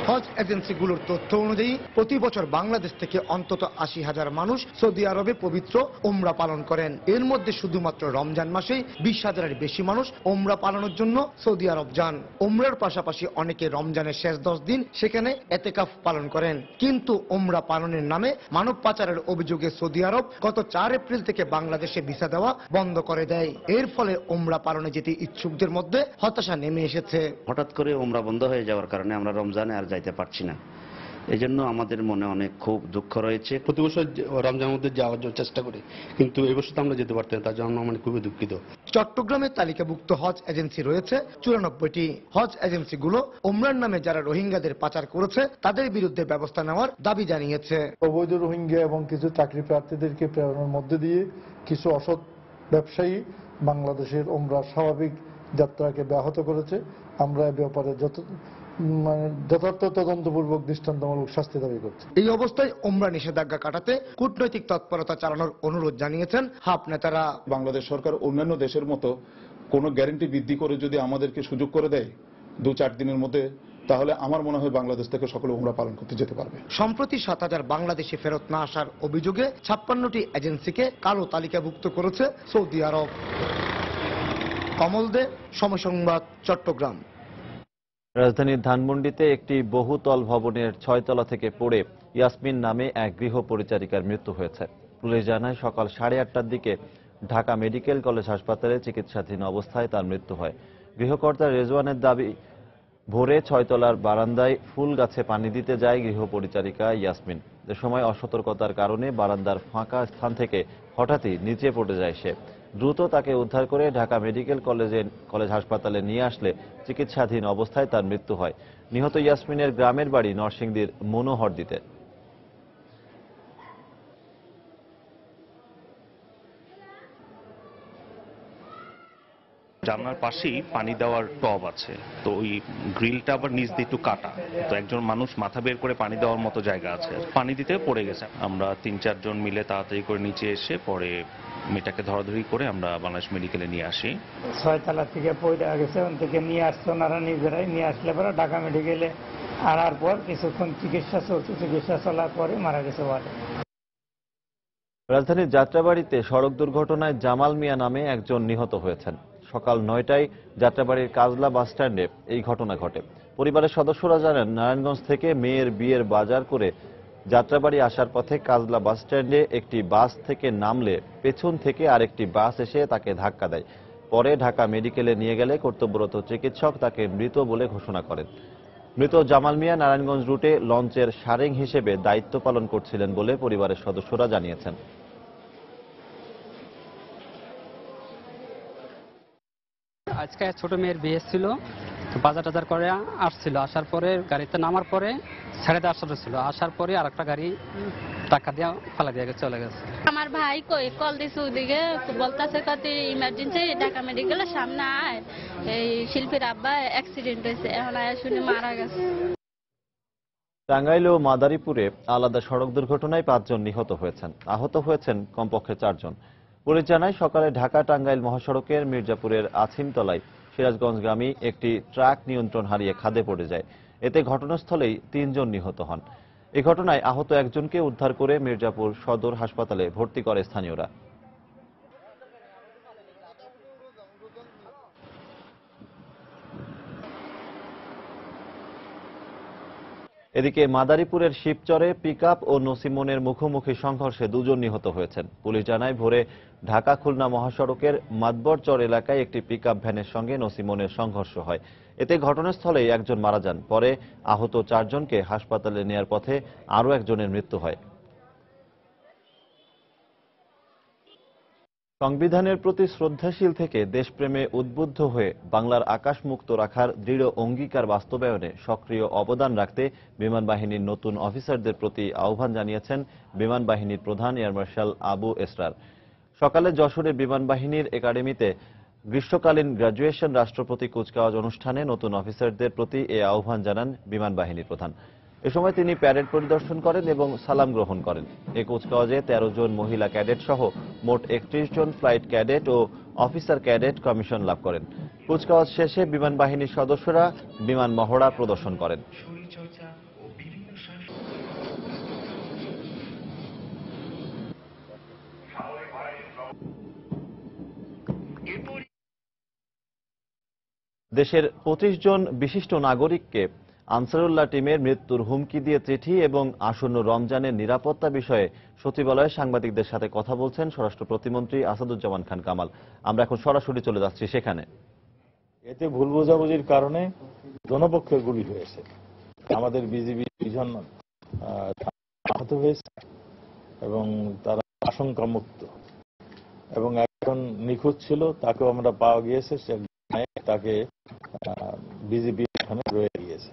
হজ এজেন্সিগুলোর তথ্য অনুযায়ী প্রতি বছর বাংলাদেশ থেকে অন্তত 80,000 মানুষ সৌদি আরবে পবিত্র ওমরা পালন করেন। এর মধ্যে শুধুমাত্র রমজান মাসেই 20,000-এর বেশি মানুষ ওমরা পালনের জন্য সৌদি আরব যান। ওমরার পাশাপাশি অনেকে রমজানের শেষ 10 দিন সেখানে এতেকাফ পালন করেন। কিন্তু ওমরা পালনের নামে মানব পাচারের অভিযোগে সৌদি আরব গত 4 এপ্রিল থেকে বাংলাদেশে ভিসা দেওয়া বন্ধ করে দেয়। এর ফলে ওমরা পালনে যেতে ইচ্ছুকদের মধ্যে হতাশা নেমে এসেছে। হঠাৎ করে ওমরা বন্ধ হয়ে যাওয়ার কারণে আমরা রমজানে আর যাইতে পারছি না। এই জন্য আমাদের মনে অনেক খুব দুঃখ রয়েছে। প্রতি বছর রমজানের মধ্যে যাওয়ার জন্য চেষ্টা করি, কিন্তু এবছর তো আমরা যেতে পারতাম না, তার জন্য আমরা খুবই দুঃখিত। চট্টগ্রামের তালিকাভুক্ত হজ এজেন্সি রয়েছে 94টি। হজ এজেন্সিগুলো ওমরার নামে যারা রোহিঙ্গাদের পাচার করেছে তাদের বিরুদ্ধে ব্যবস্থা নেওয়ার দাবি জানিয়েছে। অবৈধ রোহিঙ্গা এবং কিছু চাকরি প্রার্থীদেরকে প্রেরণের মধ্যে দিয়ে কিছু অসৎ ব্যবসায়ী বাংলাদেশের ওমরার স্বাভাবিক যাত্রাকে ব্যাহত করেছে। আমরা এ ব্যাপারে যথার্থ তদন্তপূর্বক দৃষ্টান্তমূলক শাস্তি দাবি করছে। এই অবস্থায় ওমরা নিষেধাজ্ঞা কাটাতে কূটনৈতিক তৎপরতা চালানোর অনুরোধ জানিয়েছেন হাব নেতারা। বাংলাদেশ সরকার অন্যান্য দেশের মতো কোনো গ্যারান্টি বৃদ্ধি করে যদি আমাদেরকে সুযোগ করে দেয় 2-4 দিনের মধ্যে, তাহলে আমার মনে হয় বাংলাদেশ থেকে সকলে উমরা পালন করতে যেতে পারবে। সম্প্রতি 7,000 বাংলাদেশি ফেরত না আসার অভিযোগে 56টি এজেন্সিকে কালো তালিকাভুক্ত করেছে সৌদি আরব। কমল দে, সময় সংবাদ, চট্টগ্রাম। রাজধানীর ধানমন্ডিতে একটি বহুতল ভবনের 6 তলা থেকে পড়ে ইয়াসমিন নামে এক গৃহ পরিচারিকার মৃত্যু হয়েছে। পুলিশ জানায় সকাল 8:30টার দিকে ঢাকা মেডিকেল কলেজ হাসপাতালে চিকিৎসাধীন অবস্থায় তার মৃত্যু হয়। গৃহকর্তা রেজওয়ানের দাবি, ভোরে 6 তলার বারান্দায় ফুল গাছে পানি দিতে যায় গৃহ পরিচারিকা ইয়াসমিন। এ সময় অসতর্কতার কারণে বারান্দার ফাঁকা স্থান থেকে হঠাৎই নিচে পড়ে যায় সে। দ্রুত তাকে উদ্ধার করে ঢাকা মেডিকেল কলেজ হাসপাতালে নিয়ে আসলে চিকিৎসাধীন অবস্থায় তার মৃত্যু হয়। নিহত ইয়াসমিনের গ্রামের বাড়ি নরসিংদীর মনোহরদীতে। জানলার পাশেই পানি দেওয়ার টব আছে, তো ওই গ্রিলটা আবার নিচ দিয়ে একটু কাটা, তো একজন মানুষ মাথা বের করে পানি দেওয়ার মতো জায়গা আছে, পানি দিতে পড়ে গেছে। আমরা 3-4 জন মিলে তাড়াতাড়ি করে নিচে এসে পরে মেয়েটাকে ধরাধরি করে আমরা বাংলাদেশ মেডিকেলে নিয়ে আসি। 6 তলা থেকে পড়ে গেছে, ওখান থেকে নিয়ে আসছে ওনারা নিজেরাই, নিয়ে আসলে পরে ঢাকা মেডিকেলে আনার পর কিছুক্ষণ চিকিৎসা চলছে, চিকিৎসা চলার পরে মারা গেছে বলে। রাজধানীর যাত্রাবাড়িতে সড়ক দুর্ঘটনায় জামাল মিয়া নামে একজন নিহত হয়েছেন। সকাল 9টায় যাত্রাবাড়ির কাজলা বাসস্ট্যান্ডে এই ঘটনা ঘটে। পরিবারের সদস্যরা জানান, নারায়ণগঞ্জ থেকে মেয়ের বিয়ের বাজার করে যাত্রাবাড়ি আসার পথে কাজলা বাসস্ট্যান্ডে একটি বাস থেকে নামলে পেছন থেকে আরেকটি বাস এসে তাকে ধাক্কা দেয়। পরে ঢাকা মেডিকেলে নিয়ে গেলে কর্তব্যরত চিকিৎসক তাকে মৃত বলে ঘোষণা করেন। মৃত জামাল মিয়া নারায়ণগঞ্জ রুটে লঞ্চের সারেং হিসেবে দায়িত্ব পালন করছিলেন বলে পরিবারের সদস্যরা জানিয়েছেন। আজকে ছোট মেয়ের বিয়ে ছিল, বাজার টাজার করে আসছিল, আসার পরে গাড়িতে নামার পরে 10:30 ছিল, আসার পরে আরেকটা গাড়ি টাকা দিয়ে ফালা দিয়ে চলে গেছে। আমার ভাই কল দিছে ওদিকে, বলতেছে কত ইমার্জেন্সি ঢাকা মেডিকেলের সামনে আয়, এই শিল্পীর আব্বা অ্যাক্সিডেন্ট হয়েছে, এখন আয় শুনে মারা গেছে। টাঙ্গাইল ও মাদারীপুরে আলাদা সড়ক দুর্ঘটনায় 5 জন নিহত হয়েছেন, আহত হয়েছেন কমপক্ষে 4 জন। পুলিশ জানায়, সকালে ঢাকা টাঙ্গাইল মহাসড়কের মির্জাপুরের আছিমতলায় সিরাজগঞ্জগামী একটি ট্রাক নিয়ন্ত্রণ হারিয়ে খাদে পড়ে যায়। এতে ঘটনাস্থলেই 3 জন নিহত হন। এই ঘটনায় আহত একজনকে উদ্ধার করে মির্জাপুর সদর হাসপাতালে ভর্তি করে স্থানীয়রা। এদিকে মাদারীপুরের শিবচরে পিকআপ ও নসিমনের মুখোমুখি সংঘর্ষে 2 জন নিহত হয়েছেন। পুলিশ জানায়, ভোরে ঢাকা খুলনা মহাসড়কের মাতবরচর এলাকায় একটি পিকআপ ভ্যানের সঙ্গে নসিমনের সংঘর্ষ হয়। এতে ঘটনাস্থলেই একজন মারা যান। পরে আহত 4 জনকে হাসপাতালে নেয়ার পথে আরও একজনের মৃত্যু হয়। সংবিধানের প্রতি শ্রদ্ধাশীল থেকে দেশপ্রেমে উদ্বুদ্ধ হয়ে বাংলার আকাশ মুক্ত রাখার দৃঢ় অঙ্গীকার বাস্তবায়নে সক্রিয় অবদান রাখতে বিমান বাহিনীর নতুন অফিসারদের প্রতি আহ্বান জানিয়েছেন বিমান বাহিনীর প্রধান এয়ার মার্শাল আবু এসরার। সকালে যশোরের বিমান বাহিনীর একাডেমিতে গ্রীষ্মকালীন গ্র্যাজুয়েশন রাষ্ট্রপতি কুচকাওয়াজ অনুষ্ঠানে নতুন অফিসারদের প্রতি এ আহ্বান জানান বিমান বাহিনীর প্রধান। এ সময় তিনি প্যারেড পরিদর্শন করেন এবং সালাম গ্রহণ করেন। এ কুচকাওয়াজে 13 জন মহিলা ক্যাডেট সহ মোট 31 জন ফ্লাইট ক্যাডেট ও অফিসার ক্যাডেট কমিশন লাভ করেন। কুচকাওয়াজ শেষে বিমান বাহিনীর সদস্যরা বিমান মহড়া প্রদর্শন করেন। দেশের 25 জন বিশিষ্ট নাগরিককে আনসারুল্লাহ টিমের মৃত্যুর হুমকি দিয়ে চিঠি এবং আসন্ন রমজানের নিরাপত্তা বিষয়ে সচিবালয়ে সাংবাদিকদের সাথে কথা বলছেন স্বরাষ্ট্র প্রতিমন্ত্রী আসাদুজ্জামান খান কামাল। আমরা এখন সরাসরি চলে যাচ্ছি সেখানে। এতে ভুল বোঝাবুঝির কারণে জনপক্ষের গুলি হয়েছে, আমাদের বিজিবি 2 জন আহত হয়েছে এবং তারা আশঙ্কা মুক্ত, এবং একজন নিখোঁজ ছিল, তাকেও আমরা পাওয়া গিয়েছে, তাকে বিজিবি এখানে রয়ে গিয়েছে।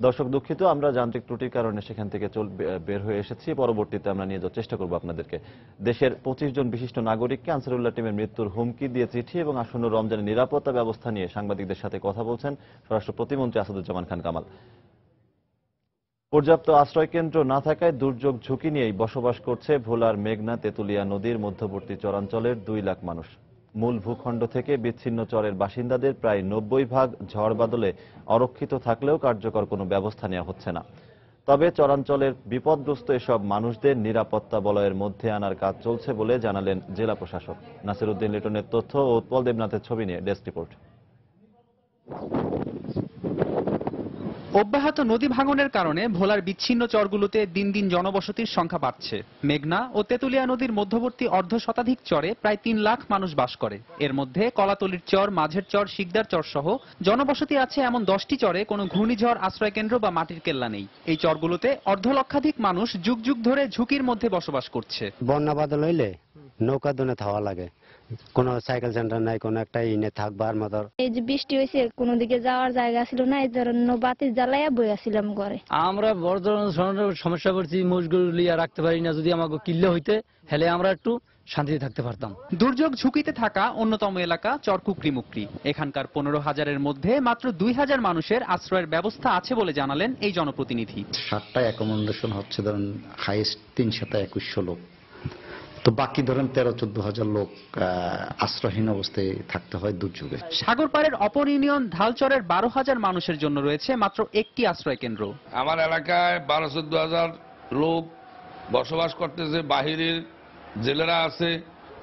দর্শক দুঃখিত, আমরা যান্ত্রিক ত্রুটির কারণে সেখান থেকে বের হয়ে এসেছি। পরবর্তীতে আমরা নিয়ে যাওয়ার চেষ্টা করব আপনাদেরকে। দেশের 25 জন বিশিষ্ট নাগরিককে আনসারুল্লাহ টিমের মৃত্যুর হুমকি দিয়ে চিঠি এবং আসন্ন রমজানের নিরাপত্তা ব্যবস্থা নিয়ে সাংবাদিকদের সাথে কথা বলছেন স্বরাষ্ট্র প্রতিমন্ত্রী আসাদুজ্জামান খান কামাল। পর্যাপ্ত আশ্রয়কেন্দ্র না থাকায় দুর্যোগ ঝুঁকি নিয়েই বসবাস করছে ভোলার মেঘনা তেতুলিয়া নদীর মধ্যবর্তী চরাঞ্চলের 2 লাখ মানুষ। মূল ভূখণ্ড থেকে বিচ্ছিন্ন চরের বাসিন্দাদের প্রায় 90% ঝড় বাদলে অরক্ষিত থাকলেও কার্যকর কোনো ব্যবস্থা নেওয়া হচ্ছে না। তবে চরাঞ্চলের বিপদগ্রস্ত এসব মানুষদের নিরাপত্তা বলয়ের মধ্যে আনার কাজ চলছে বলে জানালেন জেলা প্রশাসক। নাসির উদ্দিন লিটনের তথ্য ও উৎপল দেবনাথের ছবি নিয়ে ডেস্ক রিপোর্ট। অব্যাহত নদী ভাঙনের কারণে ভোলার বিচ্ছিন্ন চরগুলোতে দিন দিন জনবসতির সংখ্যা বাড়ছে। মেঘনা ও তেতুলিয়া নদীর মধ্যবর্তী অর্ধশতাধিক চরে প্রায় 3 লাখ মানুষ বাস করে। এর মধ্যে কলাতলির চর, মাঝের চর, শিকদার চর সহ জনবসতি আছে এমন 10টি চরে কোনো ঘূর্ণিঝড় আশ্রয়কেন্দ্র বা মাটির কেল্লা নেই। এই চরগুলোতে অর্ধলক্ষাধিক মানুষ যুগ যুগ ধরে ঝুঁকির মধ্যে বসবাস করছে। বন্যা বাদল হইলে নৌকা দোনে থাওয়া লাগে, কোন সাইকেল সেন্টার নাই, কোন একটা ইনে থাকবার মতো। এই যে বৃষ্টি হয়েছে, কোনো দিকে যাওয়ার জায়গা ছিল না, এই জন্য বাতি জ্বালাইয়া বইয়াছিলাম ঘরে। আমরা বড় ধরনের সমস্যা করছি, মোষগুলো লিয়া রাখতে পারি না। যদি আমাকে কিল্লে হইতে হেলে আমরা একটু শান্তিতে থাকতে পারতাম। দুর্যোগ ঝুঁকিতে থাকা অন্যতম এলাকা চর কুকরিমুকরি। এখানকার 15,000-এর মধ্যে মাত্র 2,000 মানুষের আশ্রয়ের ব্যবস্থা আছে বলে জানালেন এই জনপ্রতিনিধি। 7টা অ্যাকোমোডেশন হচ্ছে, ধরেন হাইয়েস্ট 321 লোক, তো বাকি ধরেন 13-14 হাজার লোক আশ্রয়হীন অবস্থায় থাকতে হয় দুর্যোগে। সাগর পাড়ের অপর ইউনিয়ন ধালচরের 12,000 মানুষের জন্য রয়েছে মাত্র একটি আশ্রয় কেন্দ্র। আমার এলাকায় 12-14 হাজার লোক বসবাস করতেছে, বাহিরের জেলেরা আছে।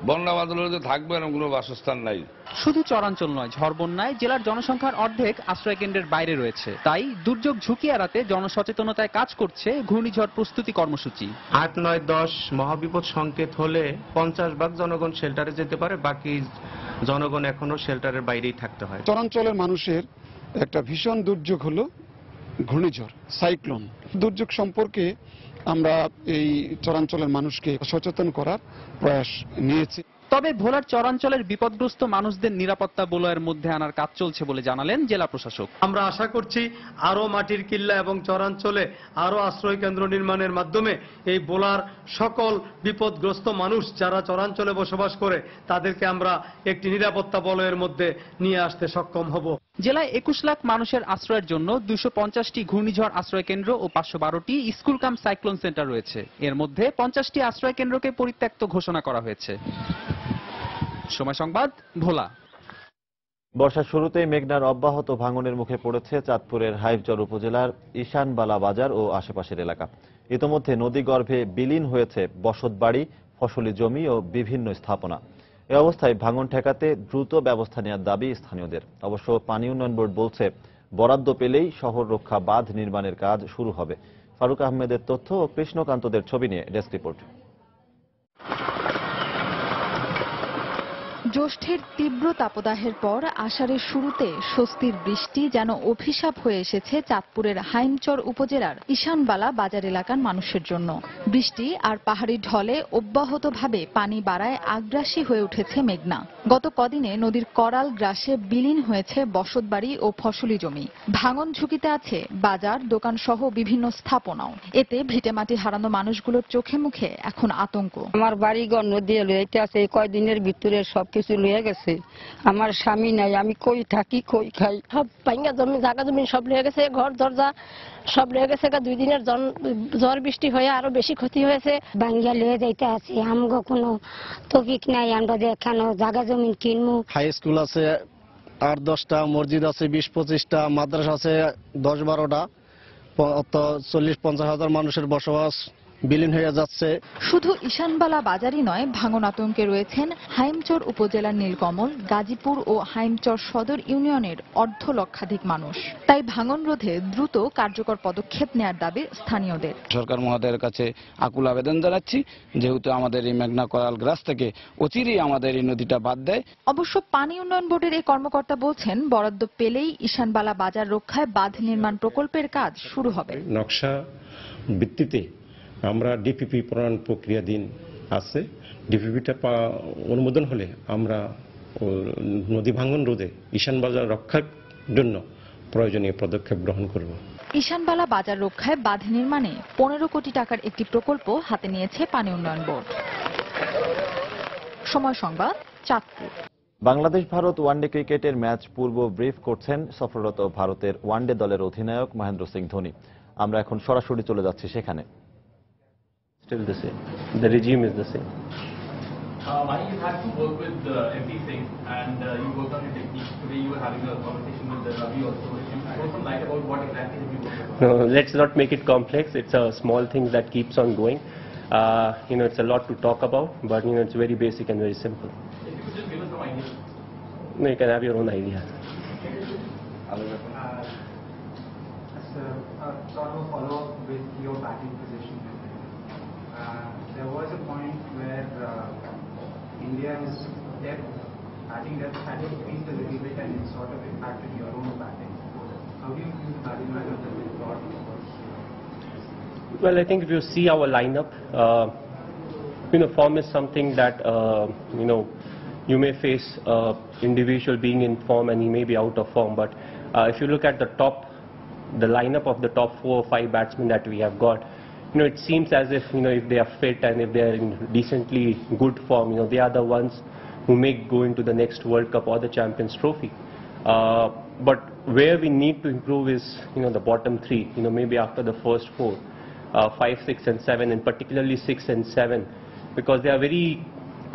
বন্যা বাদলে থাকবে এরকম কোনো বাসস্থান নাই। শুধু চরাঞ্চল নয়, ঝড় বন্যায় জেলার জনসংখ্যার অর্ধেক আশ্রয় কেন্দ্রের বাইরে রয়েছে। তাই দুর্যোগ ঝুঁকি এড়াতে জনসচেতনতায় কাজ করছে ঘূর্ণিঝড় প্রস্তুতি কর্মসূচি। 8, 9, 10 মহাবিপদ সংকেত হলে 50% জনগণ শেল্টারে যেতে পারে, বাকি জনগণ এখনো শেল্টারের বাইরেই থাকতে হয়। চরাঞ্চলের মানুষের একটা ভীষণ দুর্যোগ হলো ঘূর্ণিঝড়, সাইক্লোন। দুর্যোগ সম্পর্কে আমরা এই চরাঞ্চলের মানুষকে সচেতন করার প্রয়াস নিয়েছি। তবে ভোলার চরাঞ্চলের বিপদগ্রস্ত মানুষদের নিরাপত্তা বলয়ের মধ্যে আনার কাজ চলছে বলে জানালেন জেলা প্রশাসক। আমরা আশা করছি আরো মাটির কিল্লা এবং চরাঞ্চলে আরো আশ্রয় কেন্দ্র নির্মাণের মাধ্যমে এই ভোলার সকল বিপদগ্রস্ত মানুষ যারা চরাঞ্চলে বসবাস করে তাদেরকে আমরা একটি নিরাপত্তা বলয়ের মধ্যে নিয়ে আসতে সক্ষম হব। জেলায় 21 লাখ মানুষের আশ্রয়ের জন্য 250টি ঘূর্ণিঝড় আশ্রয় কেন্দ্র ও 512টি স্কুল কাম সাইক্লোন সেন্টার রয়েছে। এর মধ্যে 50টি আশ্রয় কেন্দ্রকে পরিত্যক্ত ঘোষণা করা হয়েছে। সময় সংবাদ, ভোলা। বর্ষার শুরুতেই মেঘনার অব্যাহত ভাঙনের মুখে পড়েছে চাঁদপুরের হাইফচর উপজেলার ঈশানবালা বাজার ও আশেপাশের এলাকা। ইতোমধ্যে নদীগর্ভে বিলীন হয়েছে বসতবাড়ি, ফসলি জমি ও বিভিন্ন স্থাপনা। এ অবস্থায় ভাঙন ঠেকাতে দ্রুত ব্যবস্থা নেওয়ার দাবি স্থানীয়দের। অবশ্য পানি উন্নয়ন বোর্ড বলছে, বরাদ্দ পেলেই শহর রক্ষা বাঁধ নির্মাণের কাজ শুরু হবে। ফারুক আহমেদের তথ্য ও কৃষ্ণকান্তদের ছবি নিয়ে ডেস্ক রিপোর্ট। জ্যৈষ্ঠের তীব্র তাপদাহের পর আষাঢ়ের শুরুতে স্বস্তির বৃষ্টি যেন অভিশাপ হয়ে এসেছে চাঁদপুরের হাইমচর উপজেলার ঈশানবালা বাজার এলাকার মানুষের জন্য। বৃষ্টি আর পাহাড়ি ঢলে অব্যাহতভাবে পানি বাড়ায় আগ্রাসী হয়ে উঠেছে মেঘনা। গত কদিনে নদীর করাল গ্রাসে বিলীন হয়েছে বসতবাড়ি ও ফসলি জমি। ভাঙন ঝুঁকিতে আছে বাজার, দোকান সহ বিভিন্ন স্থাপনাও। এতে ভিটেমাটি হারানো মানুষগুলোর চোখে মুখে এখন আতঙ্ক। আমার বাড়িঘর নদী লইতে আছে, কয়দিনের ভিতরে সবকিছু লয়ে গেছে। আমার স্বামী নাই, আমি কই থাকি কই খাই। সব ভাঙা জমি, জায়গা জমি সব লয়ে গেছে, ঘর দরজা সব লয়ে গেছে। 2 দিনের ঝড় বৃষ্টি হয়ে আরো বেশি ক্ষতি হয়েছে। ভাঙ্গা লয়ে যাইতে আছে, আমগো কোনো তৌফিক নাই, আমরা দেখানো জায়গা জমি কিনবো। হাই স্কুল আছে 8-10টা, মসজিদ আছে 20-25টা, মাদ্রাসা আছে 10-12টা, 40-50 হাজার মানুষের বসবাস বিলীন হয়ে যাচ্ছে। শুধু ঈশানবালা বাজারই নয়, ভাঙন আতঙ্কে রয়েছেন হাইমচর উপজেলার নীলকমল, গাজীপুর ও হাইমচর সদর ইউনিয়নের 1.5 লক্ষাধিক মানুষ। তাই ভাঙন রোধে দ্রুত কার্যকর পদক্ষেপ নেওয়ার দাবি স্থানীয়দের। সরকার মহোদয়ের কাছে আকুল আবেদন জানাচ্ছি, যেহেতু আমাদের এই মেঘনা করাল গ্রাস থেকে অচিরেই আমাদের এই নদীটা বাদ দেয়। অবশ্য পানি উন্নয়ন বোর্ডের এই কর্মকর্তা বলছেন, বরাদ্দ পেলেই ঈশানবালা বাজার রক্ষায় বাঁধ নির্মাণ প্রকল্পের কাজ শুরু হবে। নকশা ভিত্তিতে আমরা ডিপিপি প্রণয়ন প্রক্রিয়াধীন আছে। ডিপিপিটা অনুমোদন হলে আমরা নদী ভাঙন রোধে ঈশান বাজার রক্ষার জন্য প্রয়োজনীয় পদক্ষেপ গ্রহণ করব। ঈশানবালা বাজার রক্ষায় বাঁধ নির্মাণে 15 কোটি টাকার একটি প্রকল্প হাতে নিয়েছে পানি উন্নয়ন বোর্ড। সময় সংবাদ, চাঁদপুর। বাংলাদেশ ভারত ওয়ানডে ক্রিকেটের ম্যাচ পূর্ব ব্রিফ করছেন সফররত ভারতের ওয়ানডে দলের অধিনায়ক মহেন্দ্র সিং ধোনি। আমরা এখন সরাসরি চলে যাচ্ছি সেখানে। Still the same. The regime is the same. You had to work with everything, and you worked on your techniques. Today you were having a conversation with Ravi also. If you throw some light about what exactly have you worked on? No, let's not make it complex. It's a small thing that keeps on going. It's a lot to talk about, but it's very basic and very simple. If you could just give us some ideas. No, you can have your own idea. Sort of follow up with your batting position. There was a point where India's batting depth had increased a little bit and it sort of impacted your own batting. How do you view the batting lineup that we've got? Well, I think if you see our lineup, form is something that you may face individual being in form and he may be out of form. But if you look at the lineup of the top 4 or 5 batsmen that we have got, it seems as if if they are fit and if they are in decently good form, they are the ones who may go into the next World Cup or the Champions Trophy. But where we need to improve is the bottom 3. Maybe after the first 4, 5, 6, and 7, and particularly 6 and 7, because they are very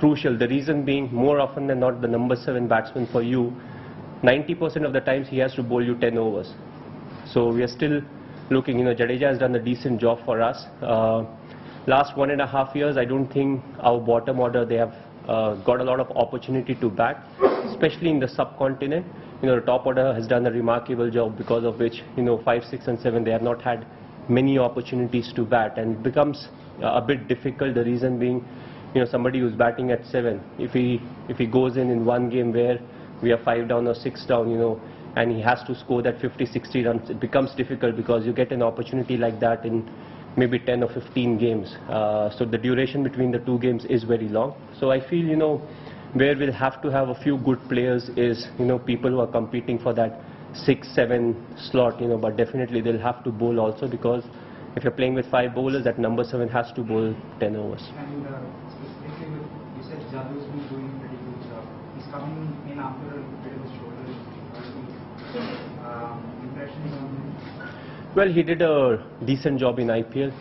crucial. The reason being, more often than not, the number 7 batsman for you, 90% of the times he has to bowl you 10 overs. So we are still looking, Jadeja has done a decent job for us. Last 1.5 years, I don't think our bottom order, they have got a lot of opportunity to bat, especially in the subcontinent. The top order has done a remarkable job, because of which, 5, 6 and 7, they have not had many opportunities to bat, and it becomes a bit difficult. The reason being, somebody who's batting at 7, if he goes in one game where we are 5 down or 6 down, and he has to score that 50, 60 runs, it becomes difficult, because you get an opportunity like that in maybe 10 or 15 games. So the duration between the 2 games is very long. So I feel, where we'll have to have a few good players is, people who are competing for that 6, 7 slot, but definitely they'll have to bowl also, because if you're playing with 5 bowlers, that number 7 has to bowl 10 overs. And specifically, you said Jadu's been doing a pretty good job. He's coming in after a bit of a shoulder injury. Impressions on him? Well, he did a decent job in IPL,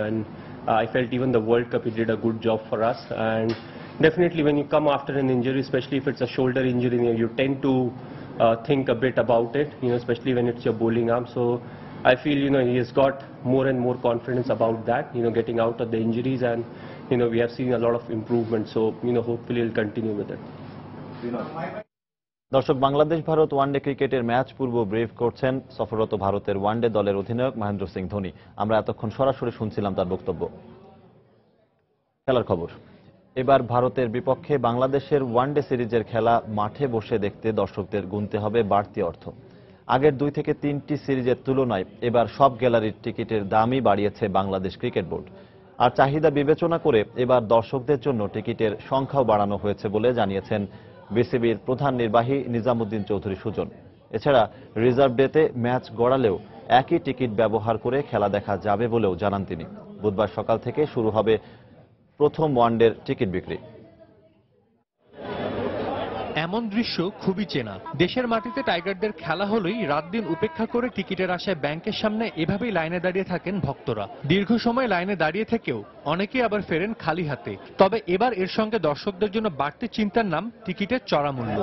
and I felt even the World Cup he did a good job for us. And definitely when you come after an injury, especially if it's a shoulder injury, you tend to think a bit about it, especially when it's your bowling arm. So I feel, he has got more and more confidence about that, getting out of the injuries, and, we have seen a lot of improvement. So, hopefully he'll continue with it. দর্শক, Bangladesh Bharat one day ক্রিকেটের match পূর্ব brief করছেন সফররত ভারতের one day দলের অধিনায়ক মহেন্দ্র সিং ধোনি। আমরা এতক্ষণ সরাসরি শুনছিলাম তার বক্তব্য। খেলার খবর। এবার ভারতের বিপক্ষে বাংলাদেশের ওয়ানডে সিরিজের খেলা মাঠে বসে দেখতে দর্শকদের গুনতে হবে বাড়তি অর্থ। আগের 2 থেকে 3টি সিরিজের তুলনায় এবার সব গ্যালারির টিকিটের দামই বাড়িয়েছে বাংলাদেশ ক্রিকেট বোর্ড। আর চাহিদা বিবেচনা করে এবার দর্শকদের জন্য টিকিটের সংখ্যাও বাড়ানো হয়েছে বলে জানিয়েছেন বিসিবির প্রধান নির্বাহী নিজামুদ্দিন চৌধুরী সুজন। এছাড়া রিজার্ভ ডেতে ম্যাচ গড়ালেও একই টিকিট ব্যবহার করে খেলা দেখা যাবে বলেও জানান তিনি। বুধবার সকাল থেকে শুরু হবে প্রথম ওয়ানডের টিকিট বিক্রি। এমন দৃশ্য খুবই চেনা। দেশের মাটিতে টাইগারদের খেলা হলেই রাত দিন উপেক্ষা করে টিকিটের আশায় ব্যাংকের সামনে এভাবেই লাইনে দাঁড়িয়ে থাকেন ভক্তরা। দীর্ঘ সময় লাইনে দাঁড়িয়ে থেকেও অনেকেই আবার ফেরেন খালি হাতে। তবে এবার এর সঙ্গে দর্শকদের জন্য বাড়তি চিন্তার নাম টিকিটের চড়া মূল্য।